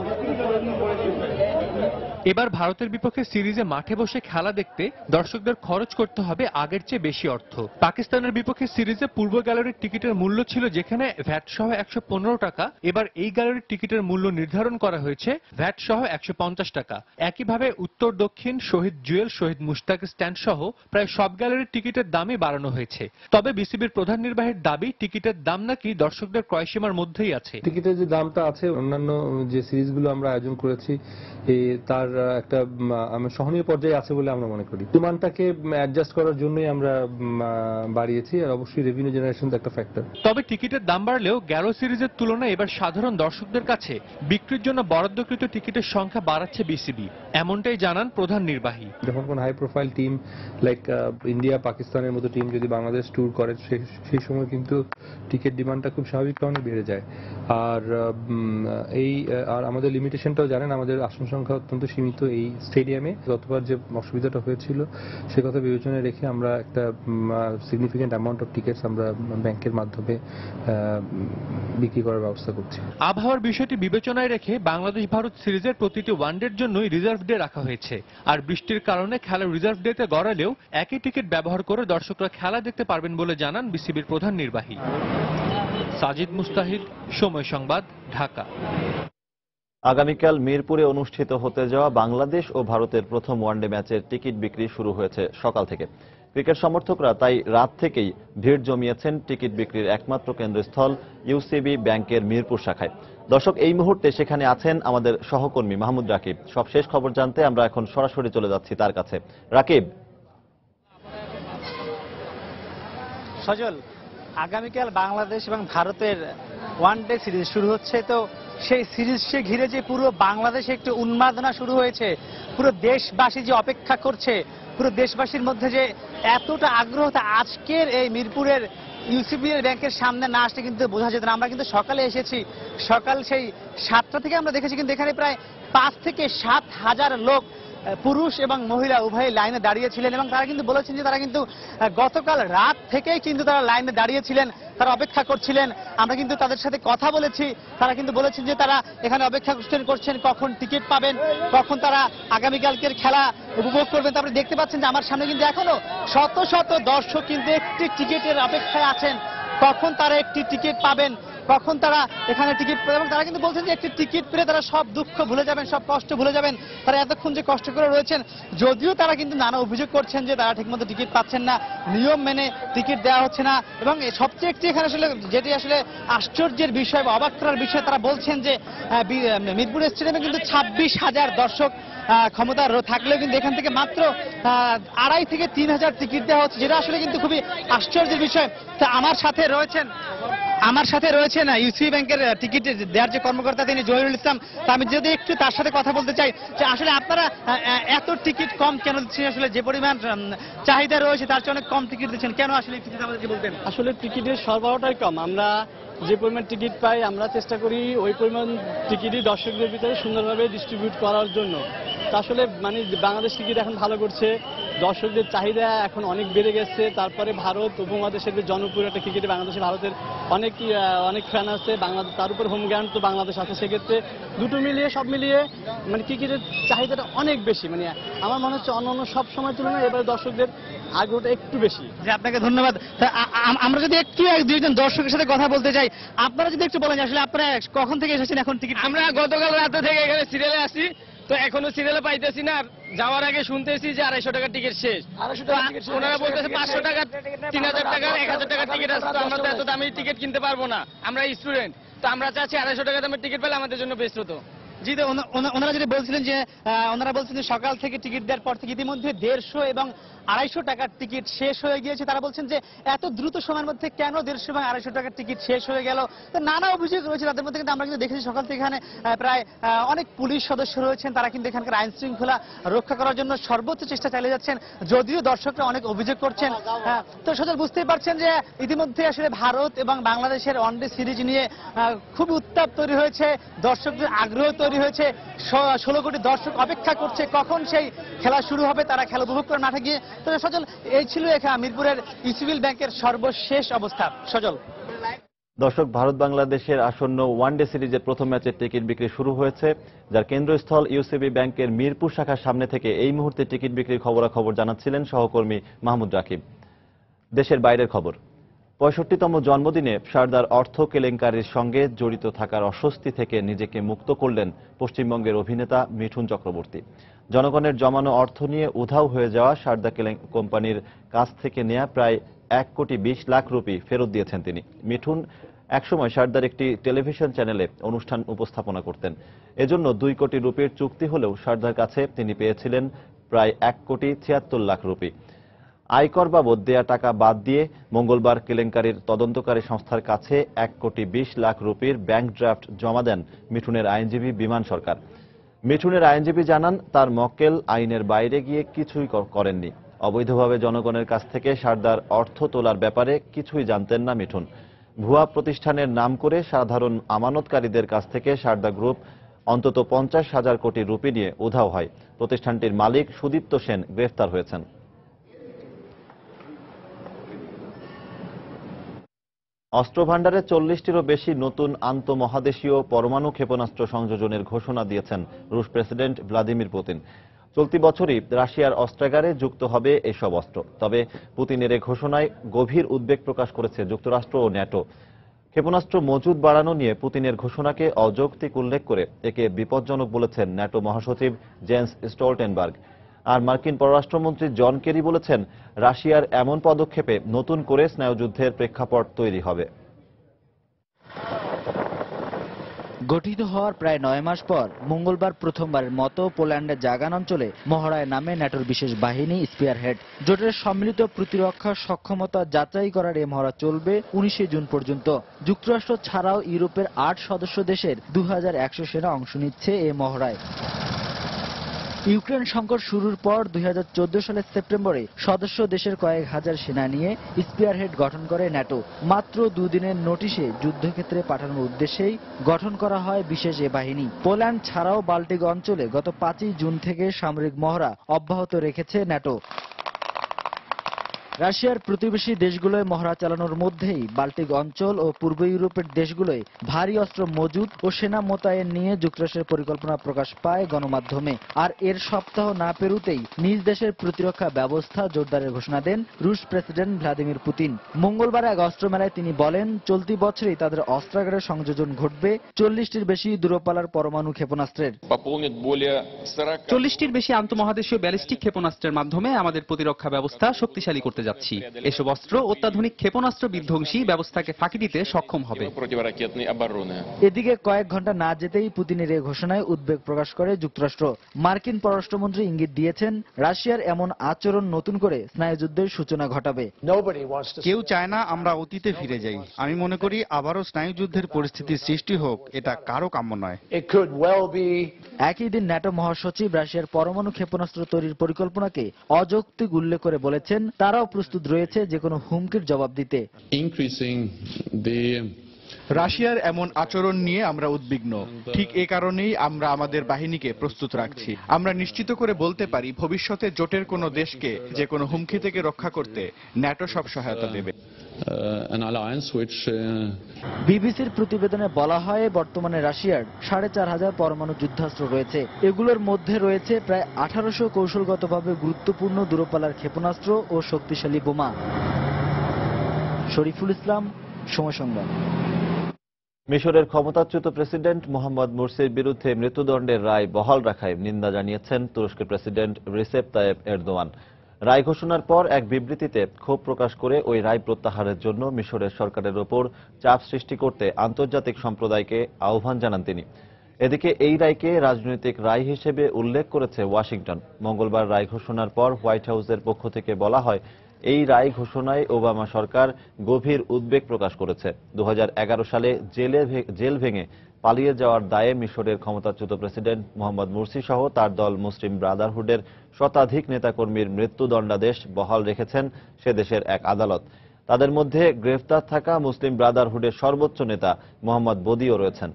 এবার ভারতের বিপক্ষে সিরিজে মাঠে বসে খেলা দেখতে দর্শকদের খরচ করতে হবে আগের চেয়ে বেশি অর্থ। পাকিস্তানের বিপক্ষে সিরিজে পূর্ব গ্যালারির টিকিটের মূল্য ছিল যেখানে ভ্যাট সহ 115 টাকা, এবার এই গ্যালারির টিকিটের মূল্য নির্ধারণ করা হয়েছে ভ্যাট সহ 150 টাকা। একইভাবে উত্তর দক্ষিণ, শহীদ জুয়েল, শহীদ মুশতাক স্ট্যান্ড সহ প্রায় সব গ্যালারির টিকিটের দামই বাড়ানো হয়েছে। তবে বিসিবির প্রধান নির্বাহীর দাবি, টিকিটের দাম নাকি দর্শকদের ক্রয়সীমার মধ্যেই আছে। টিকিটের যে দামটা আছে অন্যান্য যে সিরিজগুলো আমরা আয়োজন করেছি তার একটা আমরা সহনীয় পর্যায়ে আছে বলে আমরা মনে করি। ডিমান্ডটাকে অ্যাডজাস্ট করার জন্যই আমরা বাড়িয়েছি, আর অবশ্যই রেভিনিউ জেনারেশন তো একটা ফ্যাক্টর। তবে টিকিটের দাম বাড়লেও গ্যালো সিরিজের তুলনায় এবার সাধারণ দর্শকদের কাছে বিক্রির জন্য বরাদ্দকৃত টিকিটের সংখ্যা বাড়াচ্ছে বিসিবি, এমনটাই জানান প্রধান নির্বাহী। যখন কোন high profile team like India পাকিস্তানের মতো টিম যদি বাংলাদেশ ট্যুর করে সেই সময় কিন্তু টিকিট ডিমান্ডটা খুব স্বাভাবিক কারণে বেড়ে যায়। আর আমাদের লিমিটেশনটাও জানেন, আমাদের আসন সংখ্যা অত্যন্ত সীমিত এই স্টেডিয়ামে। গতবার যে অসুবিধাটা হয়েছিল সে কথা বিবেচনায় রেখে আমরা একটা সিগনিফিকেন্ট অ্যামাউন্ট অফ টিকিটস আমরা ব্যাংকের মাধ্যমে বিক্রি করার ব্যবস্থা করছি। আবহাওয়ার বিষয়টি বিবেচনায় রেখে বাংলাদেশ ভারত সিরিজের প্রতিটি ওয়ানডের জন্যই রিজার্ভ ডে রাখা হয়েছে। আর বৃষ্টির কারণে খেলা রিজার্ভ ডেতে গড়ালেও একই টিকিট ব্যবহার করে দর্শকরা খেলা দেখতে পারবেন বলে জানান বিসিবির প্রধান নির্বাহী। সাজিদ মুস্তাহিদ, সময় সংবাদ, ঢাকা। আগামীকাল মিরপুরে অনুষ্ঠিত হতে যাওয়া বাংলাদেশ ও ভারতের প্রথম ওয়ানডে ম্যাচের টিকিট বিক্রি শুরু হয়েছে সকাল থেকে। ক্রিকেট সমর্থকরা তাই রাত থেকেই ভিড় জমিয়েছেন টিকিট বিক্রির একমাত্র কেন্দ্রস্থল ইউসিবি ব্যাংকের মিরপুর শাখায়। দর্শক, এই মুহূর্তে সেখানে আছেন আমাদের সহকর্মী মাহমুদ রাকিব। সবশেষ খবর জানতে আমরা এখন সরাসরি চলে যাচ্ছি তার কাছে। রাকিব। সজল, আগামীকাল বাংলাদেশ এবং ভারতের ওয়ানডে সিরিজ শুরু হচ্ছে, তো সেই সিরিজকে ঘিরে যে পুরো বাংলাদেশে একটু উন্মাদনা শুরু হয়েছে, পুরো দেশবাসী যে অপেক্ষা করছে, পুরো দেশবাসীর মধ্যে যে এতটা আগ্রহ, আজকের এই মিরপুরের ইউসিবি ব্যাংকের সামনে না আসলে কিন্তু বোঝা যেত না। আমরা কিন্তু সকালে এসেছি, সকাল সেই 7টা থেকে আমরা দেখেছি, কিন্তু এখানে প্রায় 5 থেকে 7 হাজার লোক পুরুষ এবং মহিলা উভয় লাইনে দাঁড়িয়েছিলেন এবং তারা কিন্তু বলেছেন যে তারা কিন্তু গতকাল রাত থেকেই কিন্তু তারা লাইনে দাঁড়িয়েছিলেন, তারা অপেক্ষা করছিলেন। আমরা কিন্তু তাদের সাথে কথা বলেছি, তারা কিন্তু বলেছেন যে তারা এখানে অপেক্ষা করছেন কখন টিকিট পাবেন, কখন তারা আগামীকালকের খেলা উপভোগ করবেন। তারপরে দেখতে পাচ্ছেন যে আমার সামনে কিন্তু এখনো শত শত দর্শক কিন্তু একটি টিকিটের অপেক্ষায় আছেন, কখন তারা একটি টিকিট পাবেন, কখন তারা এখানে টিকিট পেয়ে। এবং তারা কিন্তু বলছেন যে একটি টিকিট পেলে তারা সব দুঃখ ভুলে যাবেন, সব কষ্ট ভুলে যাবেন। তারা এতক্ষণ যে কষ্ট করে রয়েছেন, যদিও তারা কিন্তু নানা অভিযোগ করছেন যে তারা ঠিকমতো টিকিট পাচ্ছেন না, নিয়ম মেনে টিকিট দেওয়া হচ্ছে না। এবং সবচেয়ে একটি এখানে আসলে যেটি আসলে আশ্চর্যের বিষয় বা অবাক করার বিষয়, তারা বলছেন যে মিরপুর স্টেডিয়ামে কিন্তু 26,000 দর্শক ক্ষমতা থাকলেও কিন্তু এখান থেকে মাত্র 2,500 থেকে 3,000 টিকিট দেওয়া হচ্ছে, যেটা আসলে কিন্তু খুবই আশ্চর্যের বিষয়। তা আমার সাথে রয়েছেন ইউসিবি ব্যাংকের টিকিট দেওয়ার যে কর্মকর্তা, তিনি জহিরুল ইসলাম। তা আমি যদি একটু তার সাথে কথা বলতে চাই যে আসলে আপনারা এত টিকিট কম কেন দিচ্ছেন? আসলে যে পরিমাণ চাহিদা রয়েছে তার চেয়ে অনেক কম টিকিট দিচ্ছেন কেন? আসলে আমাদেরকে বলতেন। আসলে টিকিটের সরবরাহটাই কম। আমরা যে পরিমাণ টিকিট পাই আমরা চেষ্টা করি ওই পরিমাণ টিকিটই দর্শকদের ভিতরে সুন্দরভাবে ডিস্ট্রিবিউট করার জন্য। তা আসলে মানে বাংলাদেশ টিকিট এখন ভালো করছে, দর্শকদের চাহিদা এখন অনেক বেড়ে গেছে। তারপরে ভারত উপমহাদেশের যে জনপ্রিয় একটা ক্রিকেটে বাংলাদেশে ভারতের অনেক ফ্যান আছে, বাংলাদেশ তার উপর হোম গ্রাউন্ড তো বাংলাদেশ আছে, সেক্ষেত্রে দুটো মিলিয়ে সব মিলিয়ে মানে ক্রিকেটের চাহিদাটা অনেক বেশি। মানে আমার মনে হচ্ছে অন্য সব সময় তুলনায় এবার দর্শকদের আগ্রহটা একটু বেশি। যে আপনাকে ধন্যবাদ। আমরা যদি একটু দুইজন দর্শকের সাথে কথা বলতে চাই, আপনারা যদি একটু বলেন আসলে আপনারা কখন থেকে এসেছেন এখন টিকিট? আমরা গতকাল রাতে থেকে এখানে সিরিয়ালে আসি, তো এখনো সিরিয়ালে পাইতেছি না। যাওয়ার আগে শুনতেছি যে 250 টাকার টিকিট শেষ, ওনারা বলতেছে 500 টাকা, 3000 টাকার, 1000 টাকার টিকিট আছে। তো আমরা তো এত দামি টিকিট কিনতে পারবো না, আমরা স্টুডেন্ট, তো আমরা চাচ্ছি 250 টাকা দামের টিকিট পেলে আমাদের জন্য বেস্ট হতো। জি, ওনারা যেটা বলছিলেন যে ওনারা বলছিলেন সকাল থেকে টিকিট দেওয়ার পর থেকে ইতিমধ্যে 150 এবং 250 টাকার টিকিট শেষ হয়ে গিয়েছে। তারা বলছেন যে এত দ্রুত সময়ের মধ্যে কেন 150 এবং 250 টাকার টিকিট শেষ হয়ে গেল। তো নানা অভিযোগ রয়েছে তাদের মধ্যে, কিন্তু আমরা কিন্তু দেখেছি সকাল থেকে এখানে প্রায় অনেক পুলিশ সদস্য রয়েছেন, তারা কিন্তু এখানকার আইন শৃঙ্খলা রক্ষা করার জন্য সর্বোচ্চ চেষ্টা চালিয়ে যাচ্ছেন, যদিও দর্শকরা অনেক অভিযোগ করছেন। তো সচল বুঝতেই পারছেন যে ইতিমধ্যে আসলে ভারত এবং বাংলাদেশের ওয়ানডে সিরিজ নিয়ে খুব উত্তাপ তৈরি হয়েছে, দর্শকদের আগ্রহ তৈরি হয়েছে। 16 কোটি দর্শক অপেক্ষা করছে কখন সেই খেলা শুরু হবে, তারা খেলা উপভোগ করে মাঠে গিয়ে। তো সজল, এই ছিল এখানে মিরপুরের ইউসিবি ব্যাংকের সর্বশেষ অবস্থা। সজল। দর্শক, ভারত বাংলাদেশের আসন্ন ওয়ানডে সিরিজের প্রথম ম্যাচের টিকিট বিক্রি শুরু হয়েছে, যার কেন্দ্রস্থল ইউসিবি ব্যাংকের মিরপুর শাখার সামনে থেকে এই মুহূর্তে টিকিট বিক্রির খবরাখবর জানাচ্ছিলেন সহকর্মী মাহমুদ রাকিব। দেশের বাইরের খবর। 65তম জন্মদিনে সারদার অর্থ কেলেঙ্কারির সঙ্গে জড়িত থাকার অস্বস্তি থেকে নিজেকে মুক্ত করলেন পশ্চিমবঙ্গের অভিনেতা মিঠুন চক্রবর্তী। জনগণের জমানো অর্থ নিয়ে উধাও হয়ে যাওয়া সারদা কোম্পানির কাছ থেকে নেয়া প্রায় 1,20,00,000 রুপি ফেরত দিয়েছেন তিনি। মিঠুন একসময় সারদার একটি টেলিভিশন চ্যানেলে অনুষ্ঠান উপস্থাপনা করতেন। এজন্য 2 কোটি রুপির চুক্তি হলেও সারদার কাছে তিনি পেয়েছিলেন প্রায় 1,76,00,000 রুপি। আয়কর বাবদ দেয়া টাকা বাদ দিয়ে মঙ্গলবার কেলেঙ্কারির তদন্তকারী সংস্থার কাছে 1,20,00,000 রুপির ব্যাংক ড্রাফট জমা দেন মিঠুনের আইনজীবী বিমান সরকার। মিঠুনের আইনজীবী জানান, তার মক্কেল আইনের বাইরে গিয়ে কিছুই করেননি। অবৈধভাবে জনগণের কাছ থেকে সারদার অর্থ তোলার ব্যাপারে কিছুই জানতেন না মিঠুন। ভুয়া প্রতিষ্ঠানের নাম করে সাধারণ আমানতকারীদের কাছ থেকে সারদা গ্রুপ অন্তত 50,000 কোটি রুপি নিয়ে উধাও হয়। প্রতিষ্ঠানটির মালিক সুদীপ্ত সেন গ্রেফতার হয়েছেন। অস্ত্রভান্ডারে 40টিরও বেশি নতুন আন্তঃমহাদেশীয় পরমাণু ক্ষেপণাস্ত্র সংযোজনের ঘোষণা দিয়েছেন রুশ প্রেসিডেন্ট ভ্লাদিমির পুতিন। চলতি বছরই রাশিয়ার অস্ত্রাগারে যুক্ত হবে এসব অস্ত্র। তবে পুতিনের এই ঘোষণায় গভীর উদ্বেগ প্রকাশ করেছে যুক্তরাষ্ট্র ও ন্যাটো। ক্ষেপণাস্ত্র মজুদ বাড়ানো নিয়ে পুতিনের ঘোষণাকে অযৌক্তিক উল্লেখ করে একে বিপজ্জনক বলেছেন ন্যাটো মহাসচিব জেন্স স্টলটেনবার্গ। আর মার্কিন পররাষ্ট্রমন্ত্রী জন কেরি বলেছেন, রাশিয়ার এমন পদক্ষেপে নতুন করে স্নায়ুযুদ্ধের প্রেক্ষাপট তৈরি হবে। গঠিত হওয়ার প্রায় 9 মাস পর মঙ্গলবার প্রথমবারের মতো পোল্যান্ডের জাগান অঞ্চলে মহড়ায় নামে ন্যাটোর বিশেষ বাহিনী স্পিয়ারহেড। জোটের সম্মিলিত প্রতিরক্ষা সক্ষমতা যাচাই করার এই মহড়া চলবে 19 জুন পর্যন্ত। যুক্তরাষ্ট্র ছাড়াও ইউরোপের 8 সদস্য দেশের 2100 সেনা অংশ নিচ্ছে এই মহড়ায়। ইউক্রেন সংকট শুরুর পর 2014 সালের সেপ্টেম্বরে সদস্য দেশের কয়েক হাজার সেনা নিয়ে স্পিয়ারহেড গঠন করে ন্যাটো। মাত্র 2 দিনের নোটিশে যুদ্ধক্ষেত্রে পাঠানোর উদ্দেশ্যেই গঠন করা হয় বিশেষ এ বাহিনী। পোল্যান্ড ছাড়াও বাল্টিক অঞ্চলে গত 5 জুন থেকে সামরিক মহড়া অব্যাহত রেখেছে ন্যাটো। রাশিয়ার প্রতিবেশী দেশগুলোয় মহড়া চালানোর মধ্যেই বাল্টিক অঞ্চল ও পূর্ব ইউরোপের দেশগুলোয় ভারী অস্ত্র মজুদ ও সেনা মোতায়েন নিয়ে যুক্তরাষ্ট্রের পরিকল্পনা প্রকাশ পায় গণমাধ্যমে। আর এর সপ্তাহ না পেরুতেই নিজ দেশের প্রতিরক্ষা ব্যবস্থা জোরদারের ঘোষণা দেন রুশ প্রেসিডেন্ট ভ্লাদিমির পুতিন। মঙ্গলবার এক অস্ত্র মেলায় তিনি বলেন, চলতি বছরেই তাদের অস্ত্রাগারে সংযোজন ঘটবে 40টির বেশি দূরপাল্লার পরমাণু ক্ষেপণাস্ত্রের। 40টির বেশি আন্তঃমহাদেশীয় ব্যালিস্টিক ক্ষেপণাস্ত্রের মাধ্যমে আমাদের প্রতিরক্ষা ব্যবস্থা শক্তিশালী করতে যাচ্ছি। এসব অস্ত্র অত্যাধুনিক ক্ষেপণাস্ত্র বিধ্বংসী ব্যবস্থাকে ফাঁকি দিতে সক্ষম হবে। এদিকে কয়েক ঘন্টা না যেতেই পুতিনের এই ঘোষণায় উদ্বেগ প্রকাশ করে যুক্তরাষ্ট্র। মার্কিন পররাষ্ট্রমন্ত্রী ইঙ্গিত দিয়েছেন, রাশিয়ার এমন আচরণ নতুন করে স্নায়ুযুদ্ধের সূচনা ঘটাবে। কেউ চায় না আমরা অতীতে ফিরে যাই। আমি মনে করি আবারও স্নায়ুযুদ্ধের পরিস্থিতির সৃষ্টি হোক, এটা কারো কাম্য নয়। একই দিন ন্যাটো মহাসচিব রাশিয়ার পরমাণু ক্ষেপণাস্ত্র তৈরির পরিকল্পনাকে অযৌক্তিক উল্লেখ করে বলেছেন, তারাও প্রস্তুত রয়েছে যে কোনো হুমকির জবাব দিতে। রাশিয়ার এমন আচরণ নিয়ে আমরা উদ্বিগ্ন। ঠিক এ কারণেই আমরা আমাদের বাহিনীকে প্রস্তুত রাখছি। আমরা নিশ্চিত করে বলতে পারি, ভবিষ্যতে জোটের কোনো দেশকে যে কোনো হুমকি থেকে রক্ষা করতে ন্যাটো সব সহায়তা দেবে। বিবিসির প্রতিবেদনে বলা হয়, বর্তমানে রাশিয়ার 4,500 পরমাণু যুদ্ধাস্ত্র রয়েছে। এগুলোর মধ্যে রয়েছে প্রায় 1800 কৌশলগতভাবে গুরুত্বপূর্ণ দূরপাল্লার ক্ষেপণাস্ত্র ও শক্তিশালী বোমা। শরীফুল ইসলাম, সময় সংবাদ। মিশরের ক্ষমতাচ্যুত প্রেসিডেন্ট মোহাম্মদ মুরসির বিরুদ্ধে মৃত্যুদণ্ডের রায় বহাল রাখায় নিন্দা জানিয়েছেন তুরস্কের প্রেসিডেন্ট রিসেপ তাইয়েপ এরদোয়ান। রায় ঘোষণার পর এক বিবৃতিতে ক্ষোভ প্রকাশ করে ওই রায় প্রত্যাহারের জন্য মিশরের সরকারের ওপর চাপ সৃষ্টি করতে আন্তর্জাতিক সম্প্রদায়কে আহ্বান জানান তিনি। এদিকে এই রায়কে রাজনৈতিক রায় হিসেবে উল্লেখ করেছে ওয়াশিংটন। মঙ্গলবার রায় ঘোষণার পর হোয়াইট হাউসের পক্ষ থেকে বলা হয়, এই রায় ঘোষণায় ওবামা সরকার গভীর উদ্বেগ প্রকাশ করেছে। 2011 সালে জেল ভেঙে পালিয়ে যাওয়ার দায়ে মিশরের ক্ষমতাচ্যুত প্রেসিডেন্ট মোহাম্মদ মুরসি সহ তার দল মুসলিম ব্রাদারহুডের শতাধিক নেতাকর্মীর মৃত্যুদণ্ডাদেশ বহাল রেখেছেন সে দেশের এক আদালত। তাদের মধ্যে গ্রেফতার থাকা মুসলিম ব্রাদারহুডের সর্বোচ্চ নেতা মোহাম্মদ বদিও রয়েছেন।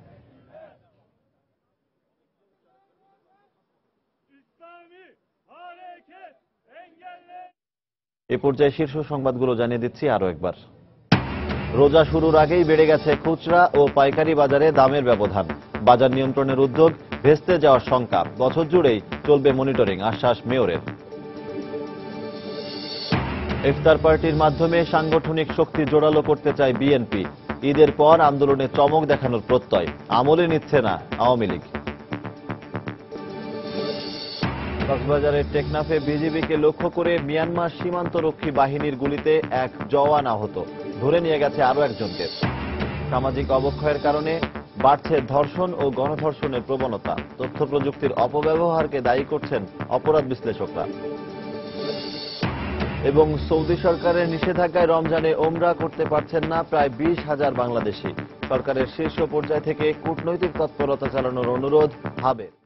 এ পর্যায়ে শীর্ষ সংবাদগুলো জানিয়ে দিচ্ছি আরো একবার। রোজা শুরুর আগেই বেড়ে গেছে খুচরা ও পাইকারি বাজারে দামের ব্যবধান। বাজার নিয়ন্ত্রণের উদ্যোগ, ভেস্তে যাওয়ার শঙ্কা। বছর জুড়েই চলবে মনিটরিং, আশ্বাস মেয়রের। ইফতার পার্টির মাধ্যমে সাংগঠনিক শক্তি জোরালো করতে চায় বিএনপি। ঈদের পর আন্দোলনে চমক দেখানোর প্রত্যয়, আমলে নিচ্ছে না আওয়ামী লীগ। কক্সবাজারের টেকনাফে বিজিবিকে লক্ষ্য করে মিয়ানমার সীমান্তরক্ষী বাহিনীর গুলিতে এক জওয়ান আহত, ধরে নিয়ে গেছে আরো একজনকে। সামাজিক অবক্ষয়ের কারণে বাড়ছে ধর্ষণ ও গণধর্ষণের প্রবণতা। তথ্য প্রযুক্তির অপব্যবহারকে দায়ী করছেন অপরাধ বিশ্লেষকরা। এবং সৌদি সরকারের নিষেধাজ্ঞায় রমজানে ওমরা করতে পারছেন না প্রায় 20,000 বাংলাদেশি। সরকারের শীর্ষ পর্যায় থেকে কূটনৈতিক তৎপরতা চালানোর অনুরোধ হাবের।